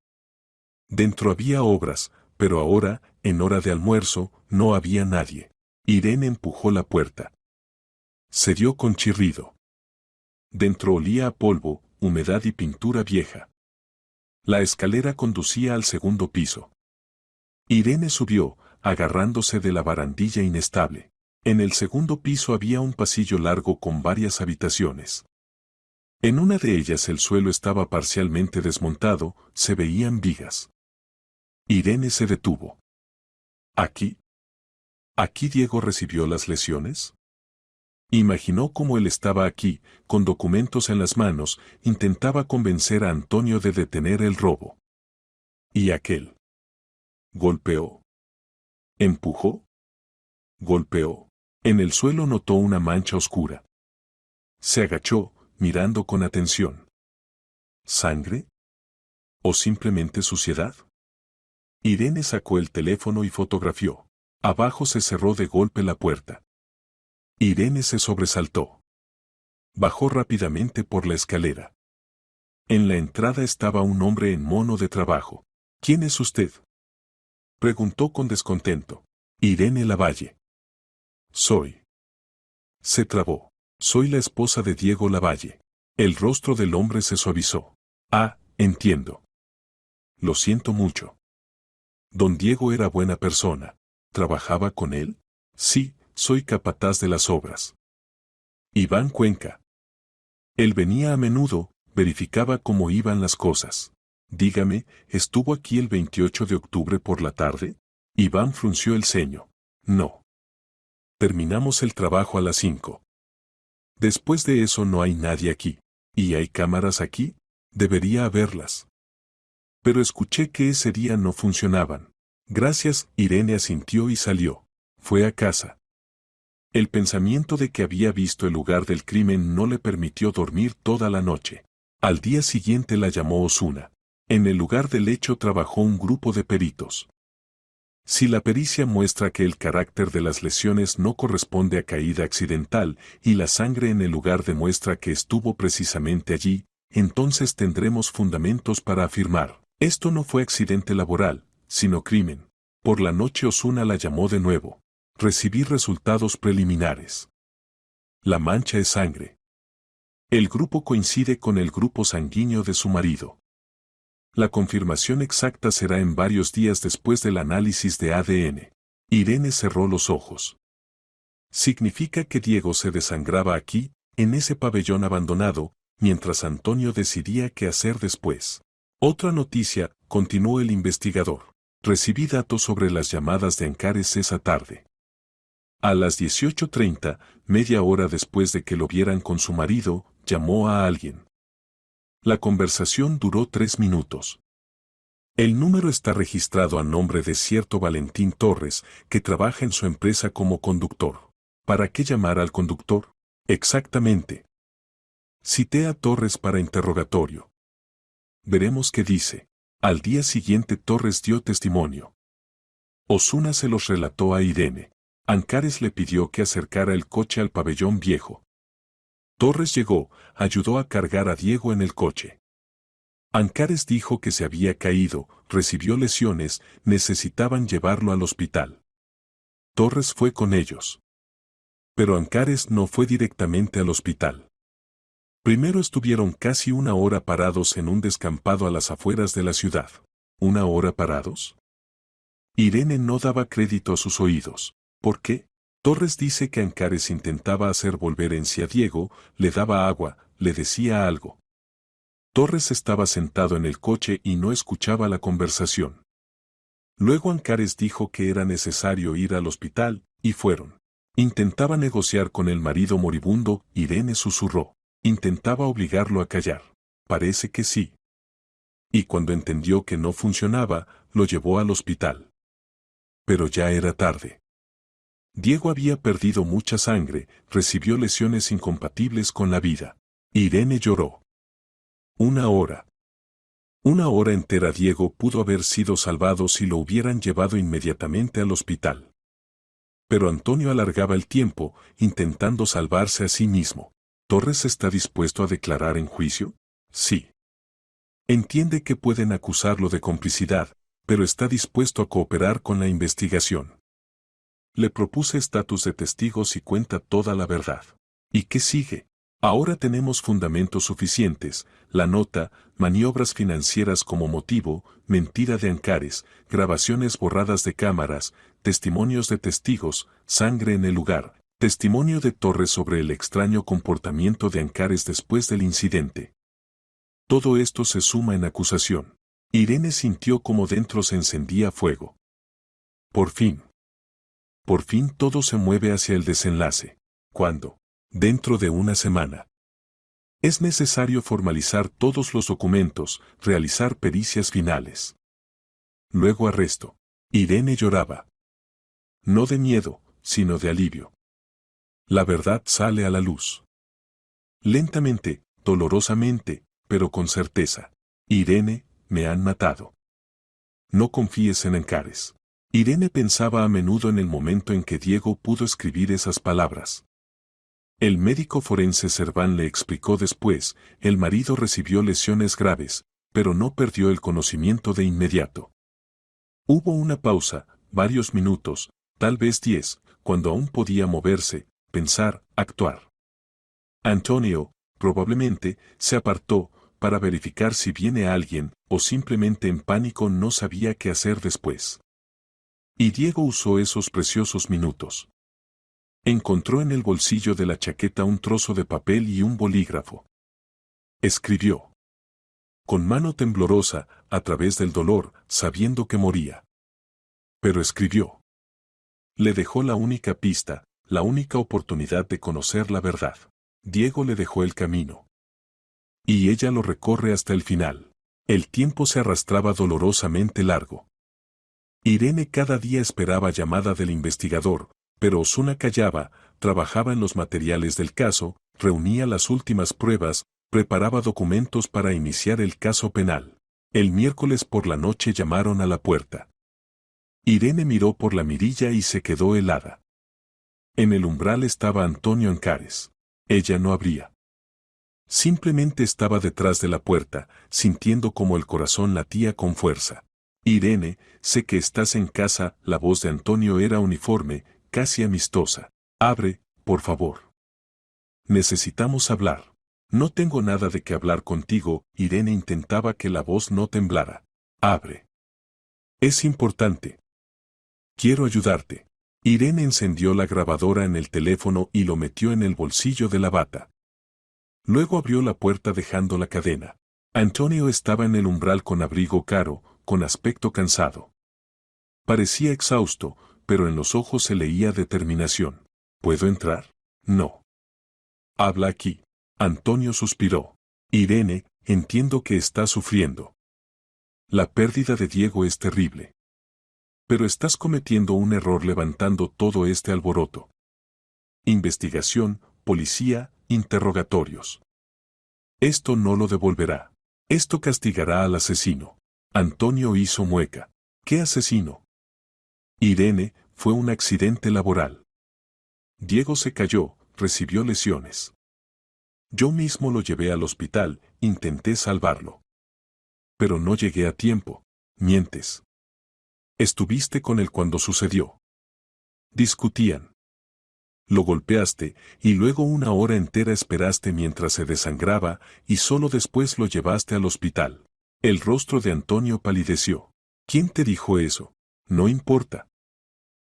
Dentro había obras, pero ahora, en hora de almuerzo, no había nadie. Irene empujó la puerta. Se dio con chirrido. Dentro olía a polvo, humedad y pintura vieja. La escalera conducía al segundo piso. Irene subió, agarrándose de la barandilla inestable. En el segundo piso había un pasillo largo con varias habitaciones. En una de ellas el suelo estaba parcialmente desmontado, se veían vigas. Irene se detuvo. ¿Aquí? ¿Aquí Diego recibió las lesiones? Imaginó cómo él estaba aquí, con documentos en las manos, intentaba convencer a Antonio de detener el robo. ¿Y aquel? Golpeó. ¿Empujó? Golpeó. En el suelo notó una mancha oscura. Se agachó, mirando con atención. ¿Sangre? ¿O simplemente suciedad? Irene sacó el teléfono y fotografió. Abajo se cerró de golpe la puerta. Irene se sobresaltó. Bajó rápidamente por la escalera. En la entrada estaba un hombre en mono de trabajo. ¿Quién es usted?, preguntó con descontento. Irene Lavalle. Soy. Se trabó. Soy la esposa de Diego Lavalle. El rostro del hombre se suavizó. Ah, entiendo. Lo siento mucho. Don Diego era buena persona. ¿Trabajaba con él? Sí, soy capataz de las obras. Iván Cuenca. Él venía a menudo, verificaba cómo iban las cosas. Dígame, ¿estuvo aquí el 28 de octubre por la tarde? Iván frunció el ceño. No. Terminamos el trabajo a las 5. Después de eso no hay nadie aquí. ¿Y hay cámaras aquí? Debería haberlas. Pero escuché que ese día no funcionaban. Gracias, Irene asintió y salió. Fue a casa. El pensamiento de que había visto el lugar del crimen no le permitió dormir toda la noche. Al día siguiente la llamó Osuna. En el lugar del hecho trabajó un grupo de peritos. Si la pericia muestra que el carácter de las lesiones no corresponde a caída accidental y la sangre en el lugar demuestra que estuvo precisamente allí, entonces tendremos fundamentos para afirmar: esto no fue accidente laboral, sino crimen. Por la noche Osuna la llamó de nuevo. Recibí resultados preliminares. La mancha es sangre. El grupo coincide con el grupo sanguíneo de su marido. La confirmación exacta será en varios días después del análisis de ADN. Irene cerró los ojos. Significa que Diego se desangraba aquí, en ese pabellón abandonado, mientras Antonio decidía qué hacer después. Otra noticia, continuó el investigador. Recibí datos sobre las llamadas de Ancares esa tarde. A las 18:30, media hora después de que lo vieran con su marido, llamó a alguien. La conversación duró 3 minutos. El número está registrado a nombre de cierto Valentín Torres, que trabaja en su empresa como conductor. ¿Para qué llamar al conductor? Exactamente. Cité a Torres para interrogatorio. Veremos qué dice. Al día siguiente Torres dio testimonio. Osuna se los relató a Irene. Ancares le pidió que acercara el coche al pabellón viejo. Torres llegó, ayudó a cargar a Diego en el coche. Ancares dijo que se había caído, recibió lesiones, necesitaban llevarlo al hospital. Torres fue con ellos. Pero Ancares no fue directamente al hospital. Primero estuvieron casi 1 hora parados en un descampado a las afueras de la ciudad. ¿1 hora parados? Irene no daba crédito a sus oídos. ¿Por qué? Torres dice que Ancares intentaba hacer volver en sí a Diego, le daba agua, le decía algo. Torres estaba sentado en el coche y no escuchaba la conversación. Luego Ancares dijo que era necesario ir al hospital, y fueron. Intentaba negociar con el marido moribundo, Irene susurró. Intentaba obligarlo a callar. Parece que sí. Y cuando entendió que no funcionaba, lo llevó al hospital. Pero ya era tarde. Diego había perdido mucha sangre, recibió lesiones incompatibles con la vida. Irene lloró. 1 hora. 1 hora entera Diego pudo haber sido salvado si lo hubieran llevado inmediatamente al hospital. Pero Antonio alargaba el tiempo, intentando salvarse a sí mismo. ¿Torres está dispuesto a declarar en juicio? Sí. Entiende que pueden acusarlo de complicidad, pero está dispuesto a cooperar con la investigación. Le propuse estatus de testigos y cuenta toda la verdad. ¿Y qué sigue? Ahora tenemos fundamentos suficientes: la nota, maniobras financieras como motivo, mentira de Ancares, grabaciones borradas de cámaras, testimonios de testigos, sangre en el lugar, testimonio de Torres sobre el extraño comportamiento de Ancares después del incidente. Todo esto se suma en acusación. Irene sintió como dentro se encendía fuego. Por fin. Por fin todo se mueve hacia el desenlace. ¿Cuándo? Dentro de una semana. Es necesario formalizar todos los documentos, realizar pericias finales. Luego arresto. Irene lloraba. No de miedo, sino de alivio. La verdad sale a la luz. Lentamente, dolorosamente, pero con certeza. Irene, me han matado. No confíes en Ancares. Irene pensaba a menudo en el momento en que Diego pudo escribir esas palabras. El médico forense Serván le explicó después, el marido recibió lesiones graves, pero no perdió el conocimiento de inmediato. Hubo una pausa, varios minutos, tal vez 10, cuando aún podía moverse, pensar, actuar. Antonio, probablemente, se apartó, para verificar si viene alguien, o simplemente en pánico no sabía qué hacer después. Y Diego usó esos preciosos minutos. Encontró en el bolsillo de la chaqueta un trozo de papel y un bolígrafo. Escribió. Con mano temblorosa, a través del dolor, sabiendo que moría. Pero escribió. Le dejó la única pista, la única oportunidad de conocer la verdad. Diego le dejó el camino. Y ella lo recorre hasta el final. El tiempo se arrastraba dolorosamente largo. Irene cada día esperaba llamada del investigador, pero Osuna callaba, trabajaba en los materiales del caso, reunía las últimas pruebas, preparaba documentos para iniciar el caso penal. El miércoles por la noche llamaron a la puerta. Irene miró por la mirilla y se quedó helada. En el umbral estaba Antonio Ancares. Ella no abría. Simplemente estaba detrás de la puerta, sintiendo como el corazón latía con fuerza. Irene, sé que estás en casa, la voz de Antonio era uniforme, casi amistosa. Abre, por favor. Necesitamos hablar. No tengo nada de qué hablar contigo, Irene intentaba que la voz no temblara. Abre. Es importante. Quiero ayudarte. Irene encendió la grabadora en el teléfono y lo metió en el bolsillo de la bata. Luego abrió la puerta dejando la cadena. Antonio estaba en el umbral con abrigo caro, con aspecto cansado. Parecía exhausto, pero en los ojos se leía determinación. ¿Puedo entrar? No. Habla aquí. Antonio suspiró. Irene, entiendo que estás sufriendo. La pérdida de Diego es terrible. Pero estás cometiendo un error levantando todo este alboroto. Investigación, policía, interrogatorios. Esto no lo devolverá. Esto castigará al asesino. Antonio hizo mueca. ¿Qué asesino? Irene, fue un accidente laboral. Diego se cayó, recibió lesiones. Yo mismo lo llevé al hospital, intenté salvarlo. Pero no llegué a tiempo. Mientes. Estuviste con él cuando sucedió. Discutían. Lo golpeaste, y luego una hora entera esperaste mientras se desangraba, y solo después lo llevaste al hospital. El rostro de Antonio palideció. ¿Quién te dijo eso? No importa.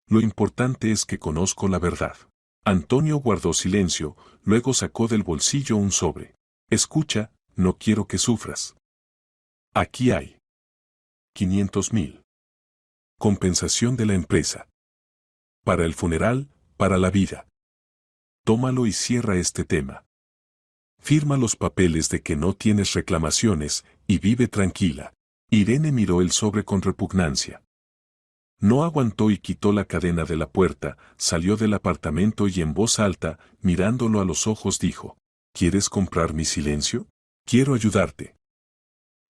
Lo importante es que conozco la verdad. Antonio guardó silencio, luego sacó del bolsillo un sobre. Escucha, no quiero que sufras. Aquí hay 500,000. Compensación de la empresa. Para el funeral, para la vida. Tómalo y cierra este tema. Firma los papeles de que no tienes reclamaciones, y vive tranquila. Irene miró el sobre con repugnancia. No aguantó y quitó la cadena de la puerta, salió del apartamento y en voz alta, mirándolo a los ojos dijo, ¿quieres comprar mi silencio? Quiero ayudarte.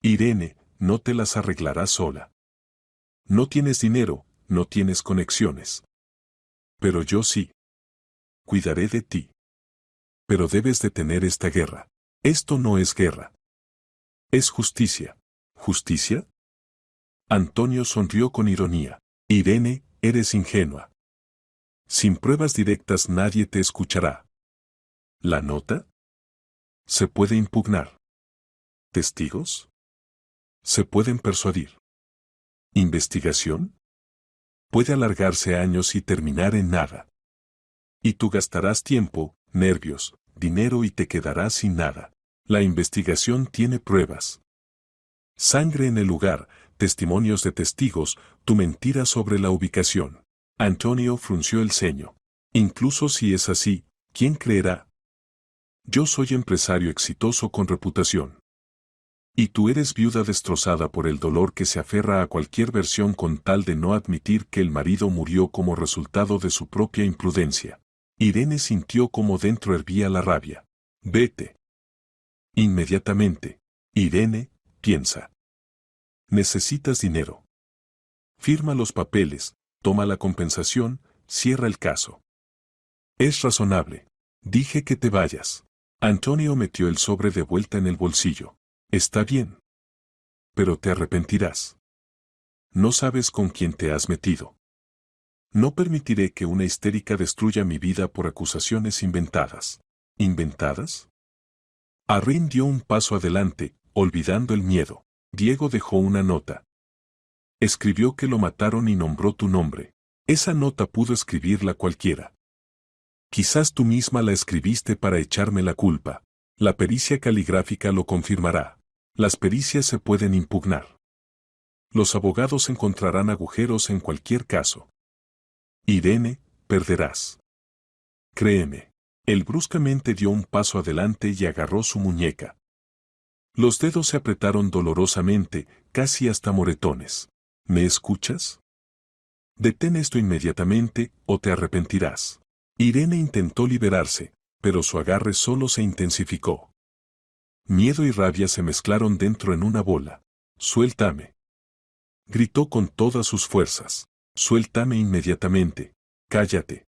Irene, no te las arreglarás sola. No tienes dinero, no tienes conexiones. Pero yo sí. Cuidaré de ti. Pero debes detener esta guerra. Esto no es guerra. Es justicia. ¿Justicia? Antonio sonrió con ironía. Irene, eres ingenua. Sin pruebas directas nadie te escuchará. ¿La nota? Se puede impugnar. ¿Testigos? Se pueden persuadir. ¿Investigación? Puede alargarse años y terminar en nada. Y tú gastarás tiempo, nervios, dinero y te quedarás sin nada. La investigación tiene pruebas. Sangre en el lugar, testimonios de testigos, tu mentira sobre la ubicación. Antonio frunció el ceño. Incluso si es así, ¿quién creerá? Yo soy empresario exitoso con reputación. Y tú eres viuda destrozada por el dolor que se aferra a cualquier versión con tal de no admitir que el marido murió como resultado de su propia imprudencia. Irene sintió como dentro hervía la rabia. Vete. Inmediatamente. Irene, piensa. Necesitas dinero. Firma los papeles, toma la compensación, cierra el caso. Es razonable. Dije que te vayas. Antonio metió el sobre de vuelta en el bolsillo. Está bien. Pero te arrepentirás. No sabes con quién te has metido. No permitiré que una histérica destruya mi vida por acusaciones inventadas. ¿Inventadas? Arrin dio un paso adelante, olvidando el miedo. Diego dejó una nota. Escribió que lo mataron y nombró tu nombre. Esa nota pudo escribirla cualquiera. Quizás tú misma la escribiste para echarme la culpa. La pericia caligráfica lo confirmará. Las pericias se pueden impugnar. Los abogados encontrarán agujeros en cualquier caso. Irene, perderás. Créeme. Él bruscamente dio un paso adelante y agarró su muñeca. Los dedos se apretaron dolorosamente, casi hasta moretones. ¿Me escuchas? Detén esto inmediatamente, o te arrepentirás. Irene intentó liberarse, pero su agarre solo se intensificó. Miedo y rabia se mezclaron dentro en una bola. Suéltame. Gritó con todas sus fuerzas. Suéltame inmediatamente. Cállate.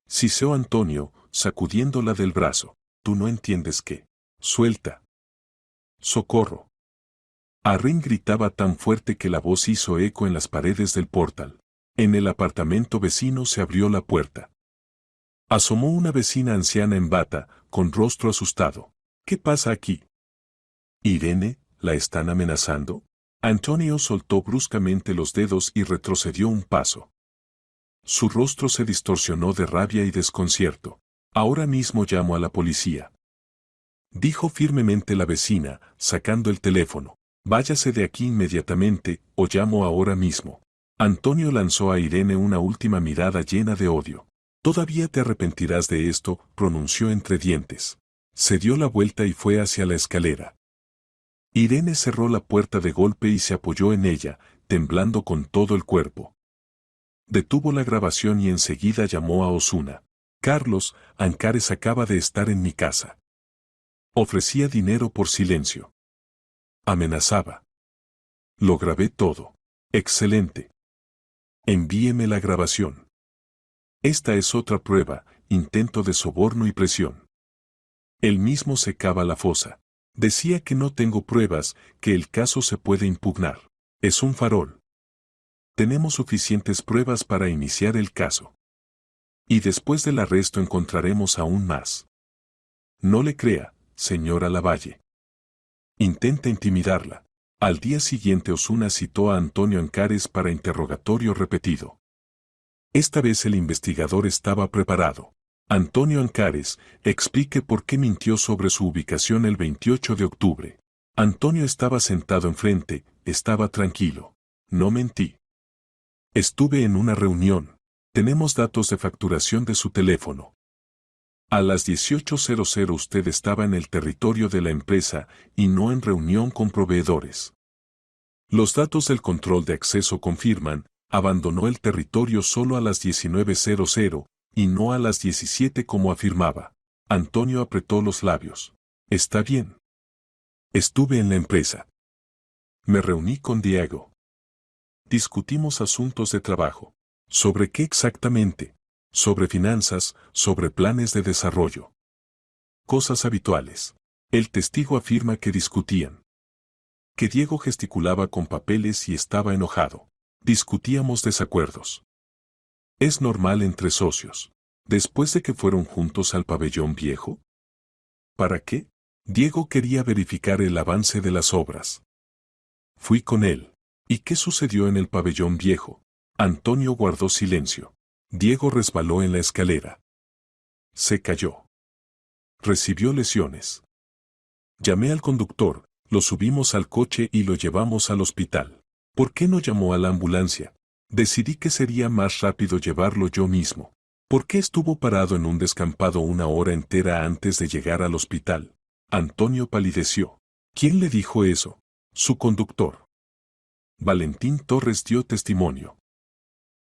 Siseó Antonio, sacudiéndola del brazo. Tú no entiendes qué. Suelta. Socorro. Arrin gritaba tan fuerte que la voz hizo eco en las paredes del portal. En el apartamento vecino se abrió la puerta. Asomó una vecina anciana en bata, con rostro asustado. ¿Qué pasa aquí? Irene, ¿la están amenazando? Antonio soltó bruscamente los dedos y retrocedió un paso. Su rostro se distorsionó de rabia y desconcierto. Ahora mismo llamo a la policía. Dijo firmemente la vecina, sacando el teléfono. Váyase de aquí inmediatamente, o llamo ahora mismo. Antonio lanzó a Irene una última mirada llena de odio. Todavía te arrepentirás de esto, pronunció entre dientes. Se dio la vuelta y fue hacia la escalera. Irene cerró la puerta de golpe y se apoyó en ella, temblando con todo el cuerpo. Detuvo la grabación y enseguida llamó a Osuna. Carlos, Ancares acaba de estar en mi casa. Ofrecía dinero por silencio. Amenazaba. Lo grabé todo. Excelente. Envíeme la grabación. Esta es otra prueba, intento de soborno y presión. Él mismo se cava la fosa. Decía que no tengo pruebas, que el caso se puede impugnar. Es un farol. Tenemos suficientes pruebas para iniciar el caso. Y después del arresto encontraremos aún más. No le crea, señora Lavalle. Intenta intimidarla. Al día siguiente Osuna citó a Antonio Ancares para interrogatorio repetido. Esta vez el investigador estaba preparado. Antonio Ancares, explique por qué mintió sobre su ubicación el 28 de octubre. Antonio estaba sentado enfrente, estaba tranquilo. No mentí. Estuve en una reunión. Tenemos datos de facturación de su teléfono. A las 18:00 usted estaba en el territorio de la empresa y no en reunión con proveedores. Los datos del control de acceso confirman, abandonó el territorio solo a las 19:00 y no a las 17 como afirmaba. Antonio apretó los labios. Está bien. Estuve en la empresa. Me reuní con Diego. Discutimos asuntos de trabajo. ¿Sobre qué exactamente? Sobre finanzas, sobre planes de desarrollo. Cosas habituales. El testigo afirma que discutían. Que Diego gesticulaba con papeles y estaba enojado. Discutíamos desacuerdos. Es normal entre socios. Después de que fueron juntos al pabellón viejo. ¿Para qué? Diego quería verificar el avance de las obras. Fui con él. ¿Y qué sucedió en el pabellón viejo? Antonio guardó silencio. Diego resbaló en la escalera. Se cayó. Recibió lesiones. Llamé al conductor, lo subimos al coche y lo llevamos al hospital. ¿Por qué no llamó a la ambulancia? Decidí que sería más rápido llevarlo yo mismo. ¿Por qué estuvo parado en un descampado una hora entera antes de llegar al hospital? Antonio palideció. ¿Quién le dijo eso? Su conductor. Valentín Torres dio testimonio.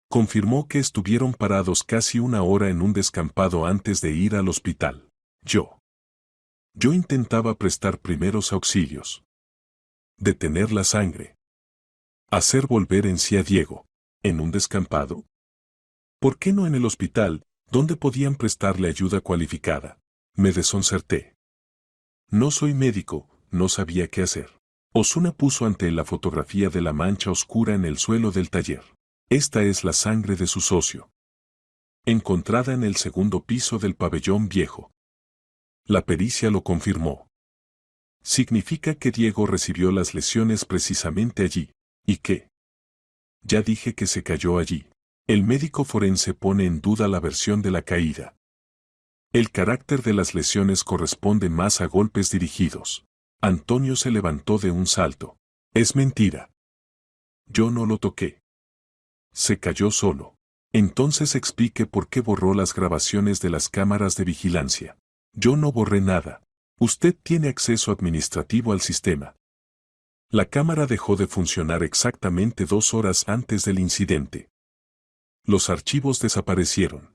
Confirmó que estuvieron parados casi una hora en un descampado antes de ir al hospital. Yo intentaba prestar primeros auxilios. Detener la sangre. Hacer volver en sí a Diego. ¿En un descampado? ¿Por qué no en el hospital, donde podían prestarle ayuda cualificada? Me desconcerté. No soy médico, no sabía qué hacer. Osuna puso ante él la fotografía de la mancha oscura en el suelo del taller. Esta es la sangre de su socio. Encontrada en el segundo piso del pabellón viejo. La pericia lo confirmó. Significa que Diego recibió las lesiones precisamente allí. ¿Y qué? Ya dije que se cayó allí. El médico forense pone en duda la versión de la caída. El carácter de las lesiones corresponde más a golpes dirigidos. Antonio se levantó de un salto. Es mentira. Yo no lo toqué. Se cayó solo. Entonces explique por qué borró las grabaciones de las cámaras de vigilancia. Yo no borré nada. Usted tiene acceso administrativo al sistema. La cámara dejó de funcionar exactamente 2 horas antes del incidente. Los archivos desaparecieron.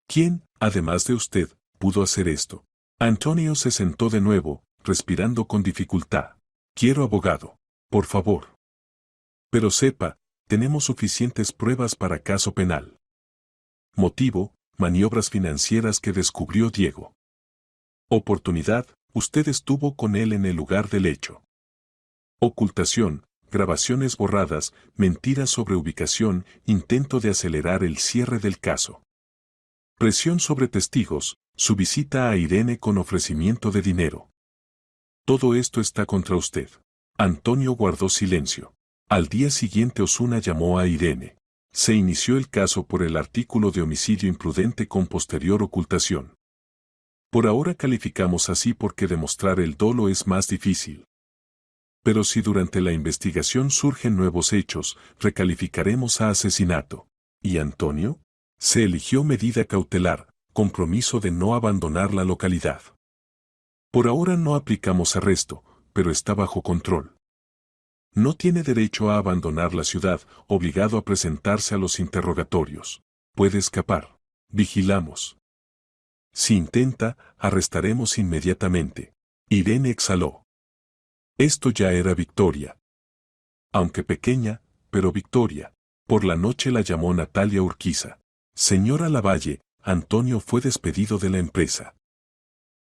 ¿Quién, además de usted, pudo hacer esto? Antonio se sentó de nuevo, respirando con dificultad. Quiero abogado. Por favor. Pero sepa, tenemos suficientes pruebas para caso penal. Motivo, maniobras financieras que descubrió Diego. Oportunidad, usted estuvo con él en el lugar del hecho. Ocultación, grabaciones borradas, mentiras sobre ubicación, intento de acelerar el cierre del caso. Presión sobre testigos, su visita a Irene con ofrecimiento de dinero. Todo esto está contra usted. Antonio guardó silencio. Al día siguiente Osuna llamó a Irene. Se inició el caso por el artículo de homicidio imprudente con posterior ocultación. Por ahora calificamos así porque demostrar el dolo es más difícil. Pero si durante la investigación surgen nuevos hechos, recalificaremos a asesinato. ¿Y Antonio? Se eligió medida cautelar, compromiso de no abandonar la localidad. Por ahora no aplicamos arresto, pero está bajo control. No tiene derecho a abandonar la ciudad, obligado a presentarse a los interrogatorios. Puede escapar. Vigilamos. Si intenta, arrestaremos inmediatamente. Irene exhaló. Esto ya era victoria. Aunque pequeña, pero victoria. Por la noche la llamó Natalia Urquiza. Señora Lavalle, Antonio fue despedido de la empresa.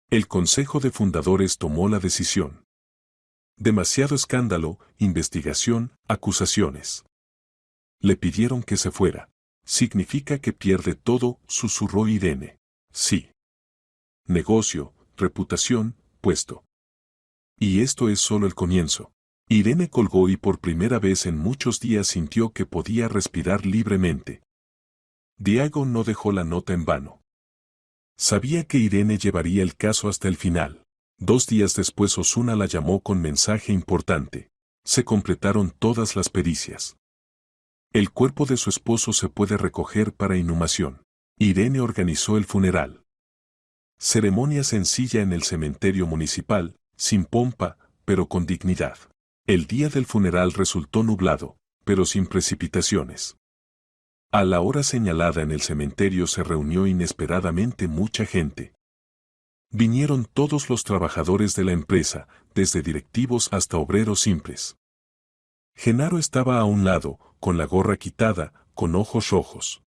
El Consejo de Fundadores tomó la decisión. Demasiado escándalo, investigación, acusaciones. Le pidieron que se fuera. Significa que pierde todo, susurró Irene. Sí. Negocio, reputación, puesto. Y esto es solo el comienzo. Irene colgó y por primera vez en muchos días sintió que podía respirar libremente. Diego no dejó la nota en vano. Sabía que Irene llevaría el caso hasta el final. 2 días después Osuna la llamó con mensaje importante. Se completaron todas las pericias. El cuerpo de su esposo se puede recoger para inhumación. Irene organizó el funeral. Ceremonia sencilla en el cementerio municipal, sin pompa, pero con dignidad. El día del funeral resultó nublado, pero sin precipitaciones. A la hora señalada en el cementerio se reunió inesperadamente mucha gente. Vinieron todos los trabajadores de la empresa, desde directivos hasta obreros simples. Genaro estaba a un lado, con la gorra quitada, con ojos rojos.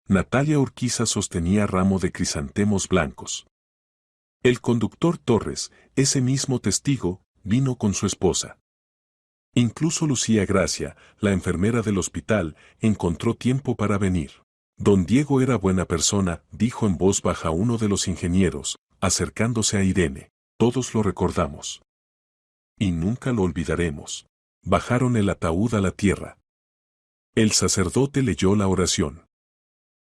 Natalia Urquiza sostenía ramo de crisantemos blancos. El conductor Torres, ese mismo testigo, vino con su esposa. Incluso Lucía Gracia, la enfermera del hospital, encontró tiempo para venir. Don Diego era buena persona, dijo en voz baja uno de los ingenieros, acercándose a Irene. Todos lo recordamos. Y nunca lo olvidaremos. Bajaron el ataúd a la tierra. El sacerdote leyó la oración.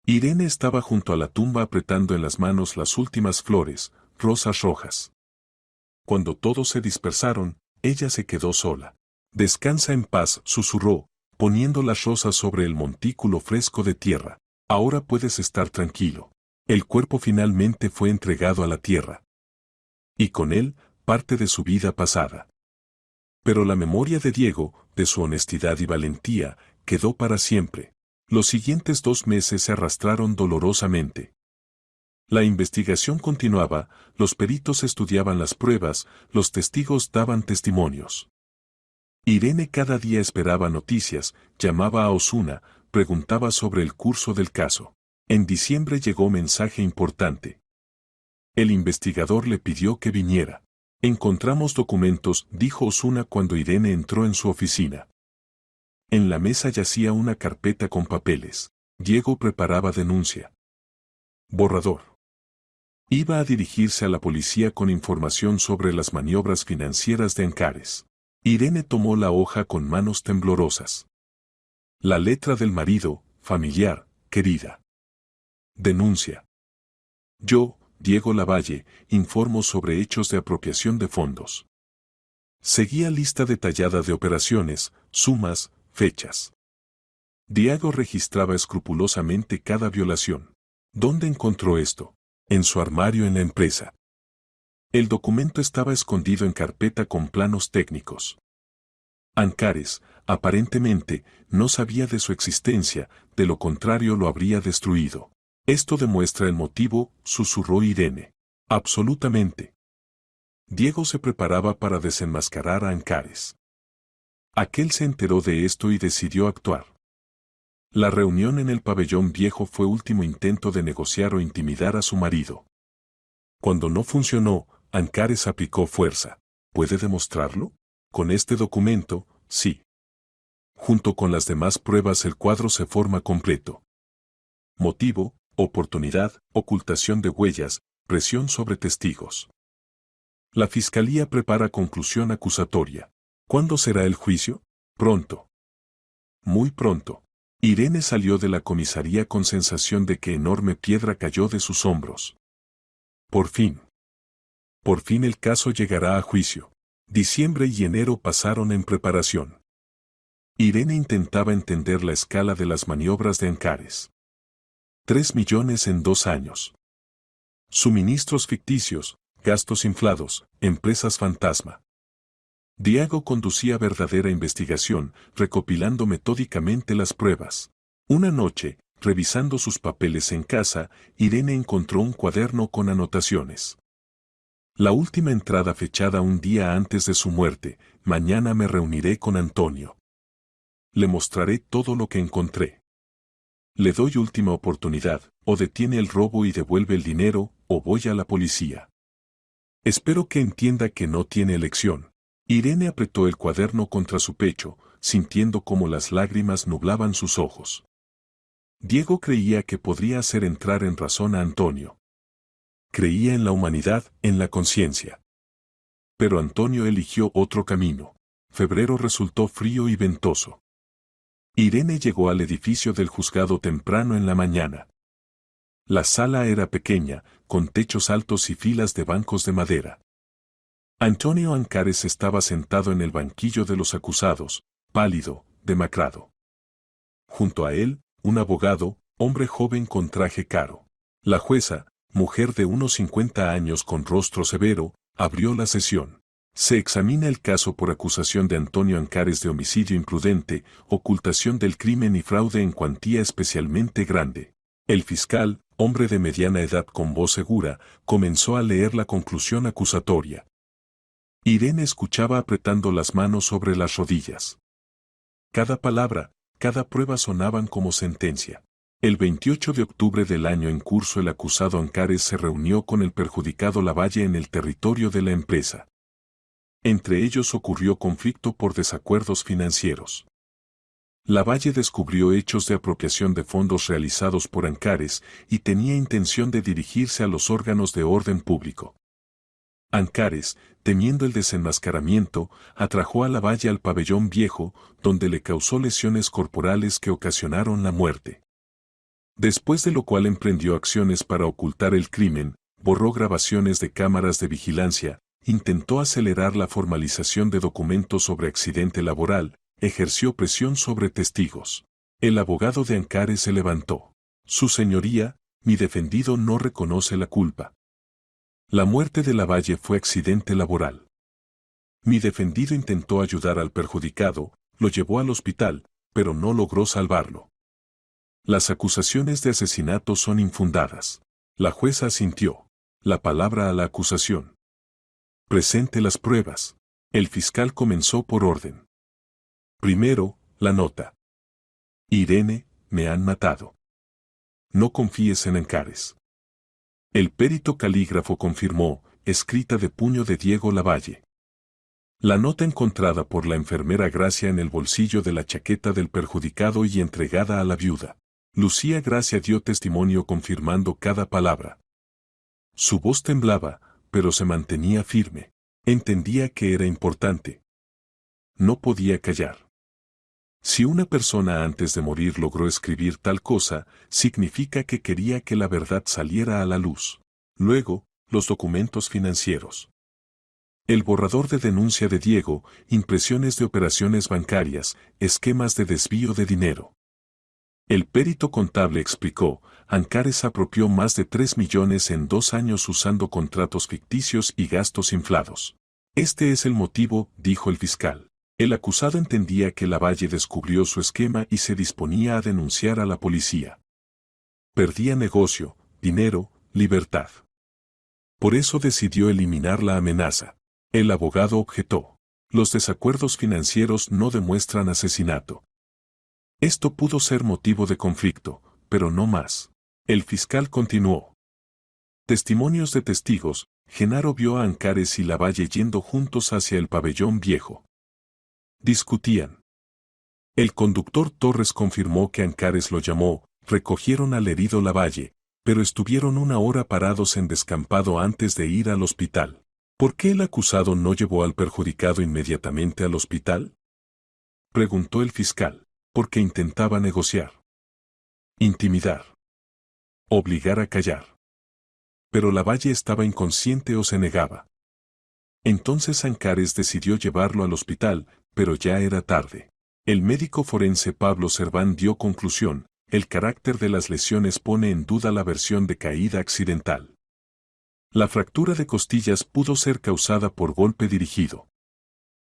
Irene estaba junto a la tumba apretando en las manos las últimas flores, rosas rojas. Cuando todos se dispersaron, ella se quedó sola. Descansa en paz, susurró, poniendo las rosas sobre el montículo fresco de tierra. Ahora puedes estar tranquilo. El cuerpo finalmente fue entregado a la tierra. Y con él, parte de su vida pasada. Pero la memoria de Diego, de su honestidad y valentía, quedó para siempre. Los siguientes 2 meses se arrastraron dolorosamente. La investigación continuaba, los peritos estudiaban las pruebas, los testigos daban testimonios. Irene cada día esperaba noticias, llamaba a Osuna, preguntaba sobre el curso del caso. En diciembre llegó mensaje importante. El investigador le pidió que viniera. Encontramos documentos, dijo Osuna cuando Irene entró en su oficina. En la mesa yacía una carpeta con papeles. Diego preparaba denuncia. Borrador. Iba a dirigirse a la policía con información sobre las maniobras financieras de Ancares. Irene tomó la hoja con manos temblorosas. La letra del marido, familiar, querida. Denuncia. Yo, Diego Lavalle, informo sobre hechos de apropiación de fondos. Seguía lista detallada de operaciones, sumas, fechas. Diego registraba escrupulosamente cada violación. ¿Dónde encontró esto? En su armario en la empresa. El documento estaba escondido en carpeta con planos técnicos. Ancares, aparentemente, no sabía de su existencia, de lo contrario lo habría destruido. Esto demuestra el motivo, susurró Irene. Absolutamente. Diego se preparaba para desenmascarar a Ancares. Aquel se enteró de esto y decidió actuar. La reunión en el pabellón viejo fue último intento de negociar o intimidar a su marido. Cuando no funcionó, Ancares aplicó fuerza. ¿Puede demostrarlo? Con este documento, sí. Junto con las demás pruebas el cuadro se forma completo. Motivo, oportunidad, ocultación de huellas, presión sobre testigos. La fiscalía prepara conclusión acusatoria. ¿Cuándo será el juicio? Pronto. Muy pronto. Irene salió de la comisaría con sensación de que enorme piedra cayó de sus hombros. Por fin. Por fin el caso llegará a juicio. Diciembre y enero pasaron en preparación. Irene intentaba entender la escala de las maniobras de Ancares. 3 millones en 2 años. Suministros ficticios, gastos inflados, empresas fantasma. Diego conducía verdadera investigación, recopilando metódicamente las pruebas. Una noche, revisando sus papeles en casa, Irene encontró un cuaderno con anotaciones. La última entrada fechada un día antes de su muerte: mañana me reuniré con Antonio. Le mostraré todo lo que encontré. Le doy última oportunidad, o detiene el robo y devuelve el dinero, o voy a la policía. Espero que entienda que no tiene elección. Irene apretó el cuaderno contra su pecho, sintiendo cómo las lágrimas nublaban sus ojos. Diego creía que podría hacer entrar en razón a Antonio. Creía en la humanidad, en la conciencia. Pero Antonio eligió otro camino. Febrero resultó frío y ventoso. Irene llegó al edificio del juzgado temprano en la mañana. La sala era pequeña, con techos altos y filas de bancos de madera. Antonio Ancares estaba sentado en el banquillo de los acusados, pálido, demacrado. Junto a él, un abogado, hombre joven con traje caro. La jueza, mujer de unos 50 años con rostro severo, abrió la sesión. Se examina el caso por acusación de Antonio Ancares de homicidio imprudente, ocultación del crimen y fraude en cuantía especialmente grande. El fiscal, hombre de mediana edad con voz segura, comenzó a leer la conclusión acusatoria. Irene escuchaba apretando las manos sobre las rodillas. Cada palabra, cada prueba sonaban como sentencia. El 28 de octubre del año en curso el acusado Ancares se reunió con el perjudicado Lavalle en el territorio de la empresa. Entre ellos ocurrió conflicto por desacuerdos financieros. Lavalle descubrió hechos de apropiación de fondos realizados por Ancares y tenía intención de dirigirse a los órganos de orden público. Ancares, temiendo el desenmascaramiento, atrajo a Lavalle al pabellón viejo, donde le causó lesiones corporales que ocasionaron la muerte. Después de lo cual emprendió acciones para ocultar el crimen, borró grabaciones de cámaras de vigilancia, intentó acelerar la formalización de documentos sobre accidente laboral, ejerció presión sobre testigos. El abogado de Ancares se levantó. Su señoría, mi defendido no reconoce la culpa. La muerte de Lavalle fue accidente laboral. Mi defendido intentó ayudar al perjudicado, lo llevó al hospital, pero no logró salvarlo. Las acusaciones de asesinato son infundadas. La jueza asintió. La palabra a la acusación. Presente las pruebas. El fiscal comenzó por orden. Primero, la nota. Irene, me han matado. No confíes en Ancares. El perito calígrafo confirmó, escrita de puño de Diego Lavalle. La nota encontrada por la enfermera Gracia en el bolsillo de la chaqueta del perjudicado y entregada a la viuda. Lucía Gracia dio testimonio confirmando cada palabra. Su voz temblaba, pero se mantenía firme. Entendía que era importante. No podía callar. Si una persona antes de morir logró escribir tal cosa, significa que quería que la verdad saliera a la luz. Luego, los documentos financieros. El borrador de denuncia de Diego, impresiones de operaciones bancarias, esquemas de desvío de dinero. El perito contable explicó, Ancares apropió más de 3 millones en 2 años usando contratos ficticios y gastos inflados. Este es el motivo, dijo el fiscal. El acusado entendía que Lavalle descubrió su esquema y se disponía a denunciar a la policía. Perdía negocio, dinero, libertad. Por eso decidió eliminar la amenaza. El abogado objetó. Los desacuerdos financieros no demuestran asesinato. Esto pudo ser motivo de conflicto, pero no más. El fiscal continuó. Testimonios de testigos, Genaro vio a Ancares y Lavalle yendo juntos hacia el pabellón viejo. Discutían. El conductor Torres confirmó que Ancares lo llamó, recogieron al herido Lavalle, pero estuvieron 1 hora parados en descampado antes de ir al hospital. ¿Por qué el acusado no llevó al perjudicado inmediatamente al hospital? Preguntó el fiscal. Porque intentaba negociar. Intimidar. Obligar a callar. Pero Lavalle estaba inconsciente o se negaba. Entonces Ancares decidió llevarlo al hospital, pero ya era tarde. El médico forense Pablo Serván dio conclusión, el carácter de las lesiones pone en duda la versión de caída accidental. La fractura de costillas pudo ser causada por golpe dirigido.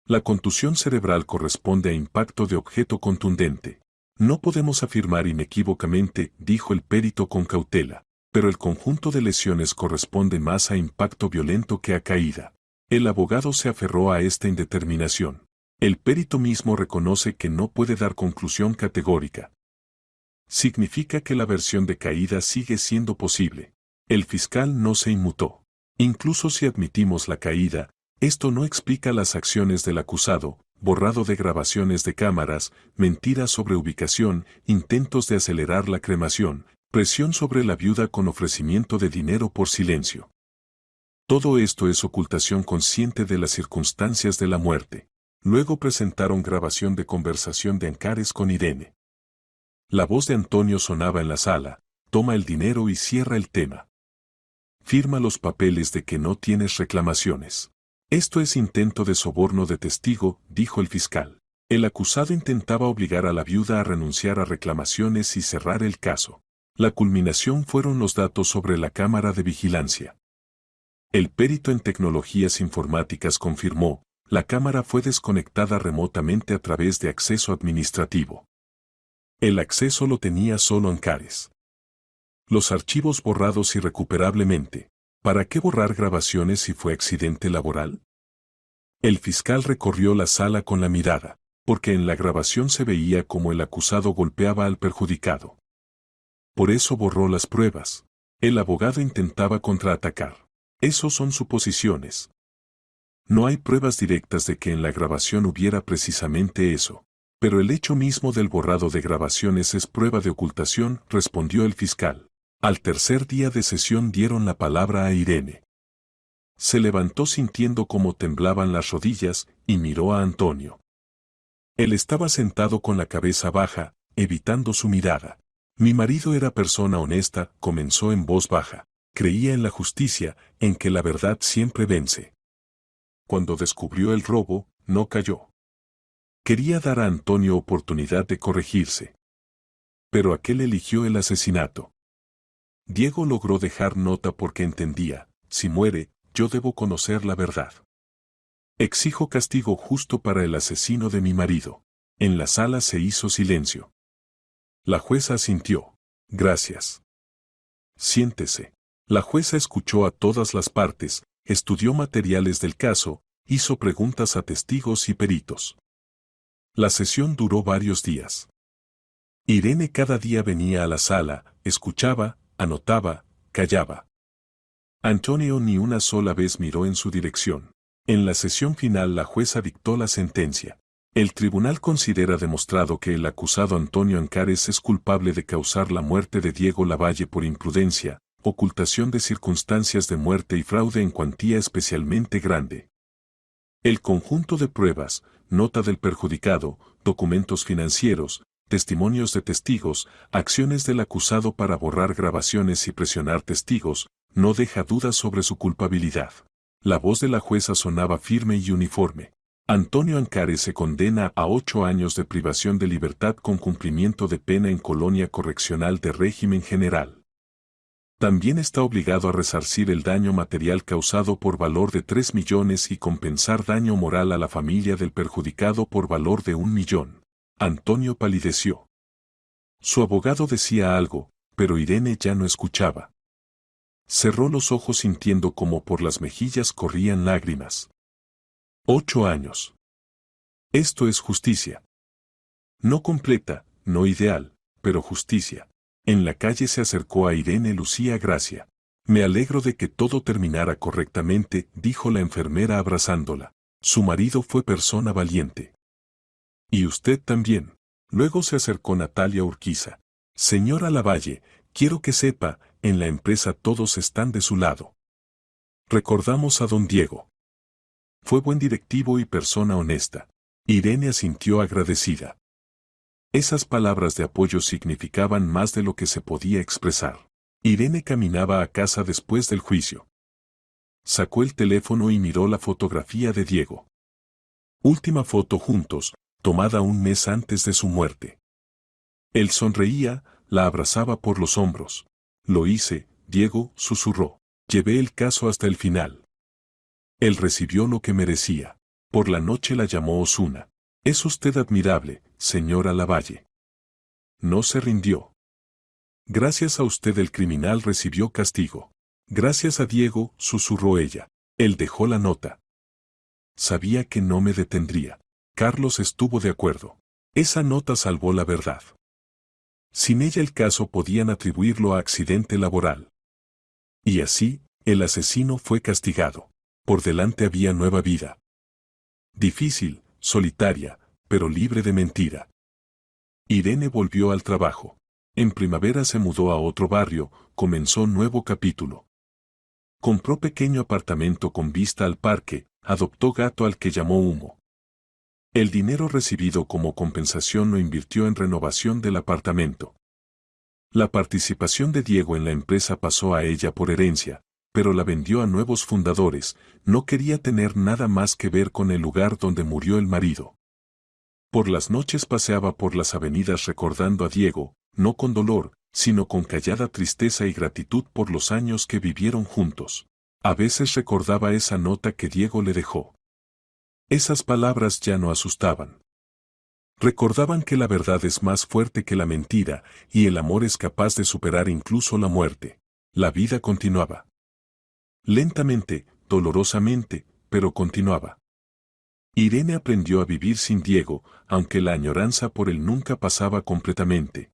La contusión cerebral corresponde a impacto de objeto contundente. No podemos afirmar inequívocamente, dijo el perito con cautela, pero el conjunto de lesiones corresponde más a impacto violento que a caída. El abogado se aferró a esta indeterminación. El perito mismo reconoce que no puede dar conclusión categórica. Significa que la versión de caída sigue siendo posible. El fiscal no se inmutó. Incluso si admitimos la caída, esto no explica las acciones del acusado, borrado de grabaciones de cámaras, mentiras sobre ubicación, intentos de acelerar la cremación, presión sobre la viuda con ofrecimiento de dinero por silencio. Todo esto es ocultación consciente de las circunstancias de la muerte. Luego presentaron grabación de conversación de Ancares con Irene. La voz de Antonio sonaba en la sala, toma el dinero y cierra el tema. Firma los papeles de que no tienes reclamaciones. Esto es intento de soborno de testigo, dijo el fiscal. El acusado intentaba obligar a la viuda a renunciar a reclamaciones y cerrar el caso. La culminación fueron los datos sobre la cámara de vigilancia. El perito en tecnologías informáticas confirmó, la cámara fue desconectada remotamente a través de acceso administrativo. El acceso lo tenía solo Ancares. Los archivos borrados irrecuperablemente. ¿Para qué borrar grabaciones si fue accidente laboral? El fiscal recorrió la sala con la mirada, porque en la grabación se veía como el acusado golpeaba al perjudicado. Por eso borró las pruebas. El abogado intentaba contraatacar. Esos son suposiciones. No hay pruebas directas de que en la grabación hubiera precisamente eso. Pero el hecho mismo del borrado de grabaciones es prueba de ocultación, respondió el fiscal. Al tercer día de sesión dieron la palabra a Irene. Se levantó sintiendo cómo temblaban las rodillas y miró a Antonio. Él estaba sentado con la cabeza baja, evitando su mirada. Mi marido era persona honesta, comenzó en voz baja. Creía en la justicia, en que la verdad siempre vence. Cuando descubrió el robo, no cayó. Quería dar a Antonio oportunidad de corregirse. Pero aquel eligió el asesinato. Diego logró dejar nota porque entendía, si muere, yo debo conocer la verdad. Exijo castigo justo para el asesino de mi marido. En la sala se hizo silencio. La jueza asintió. Gracias. Siéntese. La jueza escuchó a todas las partes, estudió materiales del caso, hizo preguntas a testigos y peritos. La sesión duró varios días. Irene cada día venía a la sala, escuchaba, anotaba, callaba. Antonio ni una sola vez miró en su dirección. En la sesión final la jueza dictó la sentencia. El tribunal considera demostrado que el acusado Antonio Ancares es culpable de causar la muerte de Diego Lavalle por imprudencia, ocultación de circunstancias de muerte y fraude en cuantía especialmente grande. El conjunto de pruebas, nota del perjudicado, documentos financieros, testimonios de testigos, acciones del acusado para borrar grabaciones y presionar testigos, no deja dudas sobre su culpabilidad. La voz de la jueza sonaba firme y uniforme. Antonio Ancares se condena a 8 años de privación de libertad con cumplimiento de pena en colonia correccional de régimen general. También está obligado a resarcir el daño material causado por valor de 3 millones y compensar daño moral a la familia del perjudicado por valor de 1 millón. Antonio palideció. Su abogado decía algo, pero Irene ya no escuchaba. Cerró los ojos sintiendo como por las mejillas corrían lágrimas. 8 años. Esto es justicia. No completa, no ideal, pero justicia. En la calle se acercó a Irene Lucía Gracia. Me alegro de que todo terminara correctamente, dijo la enfermera abrazándola. Su marido fue persona valiente. Y usted también. Luego se acercó Natalia Urquiza. Señora Lavalle, quiero que sepa, en la empresa todos están de su lado. Recordamos a don Diego. Fue buen directivo y persona honesta. Irene asintió agradecida. Esas palabras de apoyo significaban más de lo que se podía expresar. Irene caminaba a casa después del juicio. Sacó el teléfono y miró la fotografía de Diego. Última foto juntos, tomada un mes antes de su muerte. Él sonreía, la abrazaba por los hombros. Lo hice, Diego, susurró. Llevé el caso hasta el final. Él recibió lo que merecía. Por la noche la llamó Osuna. Es usted admirable, señora Lavalle. No se rindió. Gracias a usted el criminal recibió castigo. Gracias a Diego, susurró ella. Él dejó la nota. Sabía que no me detendría. Carlos estuvo de acuerdo. Esa nota salvó la verdad. Sin ella el caso podían atribuirlo a accidente laboral. Y así, el asesino fue castigado. Por delante había nueva vida. Difícil, solitaria, pero libre de mentira. Irene volvió al trabajo. En primavera se mudó a otro barrio, comenzó nuevo capítulo. Compró pequeño apartamento con vista al parque, adoptó gato al que llamó Humo. El dinero recibido como compensación lo invirtió en renovación del apartamento. La participación de Diego en la empresa pasó a ella por herencia, pero la vendió a nuevos fundadores, no quería tener nada más que ver con el lugar donde murió el marido. Por las noches paseaba por las avenidas recordando a Diego, no con dolor, sino con callada tristeza y gratitud por los años que vivieron juntos. A veces recordaba esa nota que Diego le dejó. Esas palabras ya no asustaban. Recordaban que la verdad es más fuerte que la mentira, y el amor es capaz de superar incluso la muerte. La vida continuaba. Lentamente, dolorosamente, pero continuaba. Irene aprendió a vivir sin Diego, aunque la añoranza por él nunca pasaba completamente.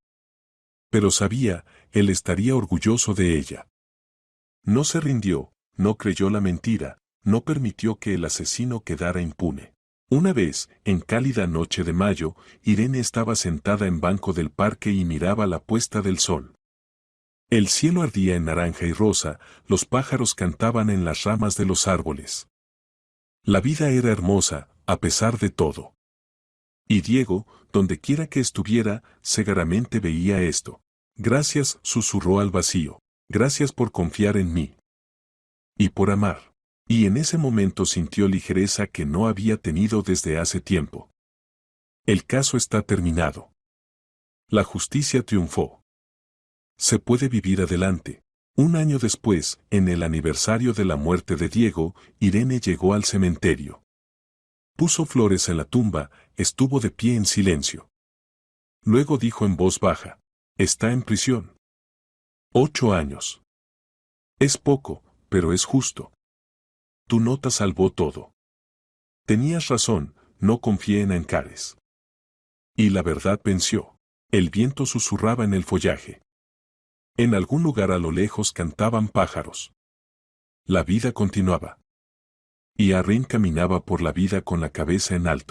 Pero sabía, él estaría orgulloso de ella. No se rindió, no creyó la mentira, no permitió que el asesino quedara impune. Una vez, en cálida noche de mayo, Irene estaba sentada en banco del parque y miraba la puesta del sol. El cielo ardía en naranja y rosa, los pájaros cantaban en las ramas de los árboles. La vida era hermosa, a pesar de todo. Y Diego, donde quiera que estuviera, cegaramente veía esto. Gracias, susurró al vacío. Gracias por confiar en mí. Y por amar. Y en ese momento sintió ligereza que no había tenido desde hace tiempo. El caso está terminado. La justicia triunfó. Se puede vivir adelante. Un año después, en el aniversario de la muerte de Diego, Irene llegó al cementerio. Puso flores en la tumba, estuvo de pie en silencio. Luego dijo en voz baja, está en prisión. 8 años. Es poco, pero es justo. Tu nota salvó todo. Tenías razón, no confié en Ancares. Y la verdad venció. El viento susurraba en el follaje. En algún lugar a lo lejos cantaban pájaros. La vida continuaba. Y Arrin caminaba por la vida con la cabeza en alto.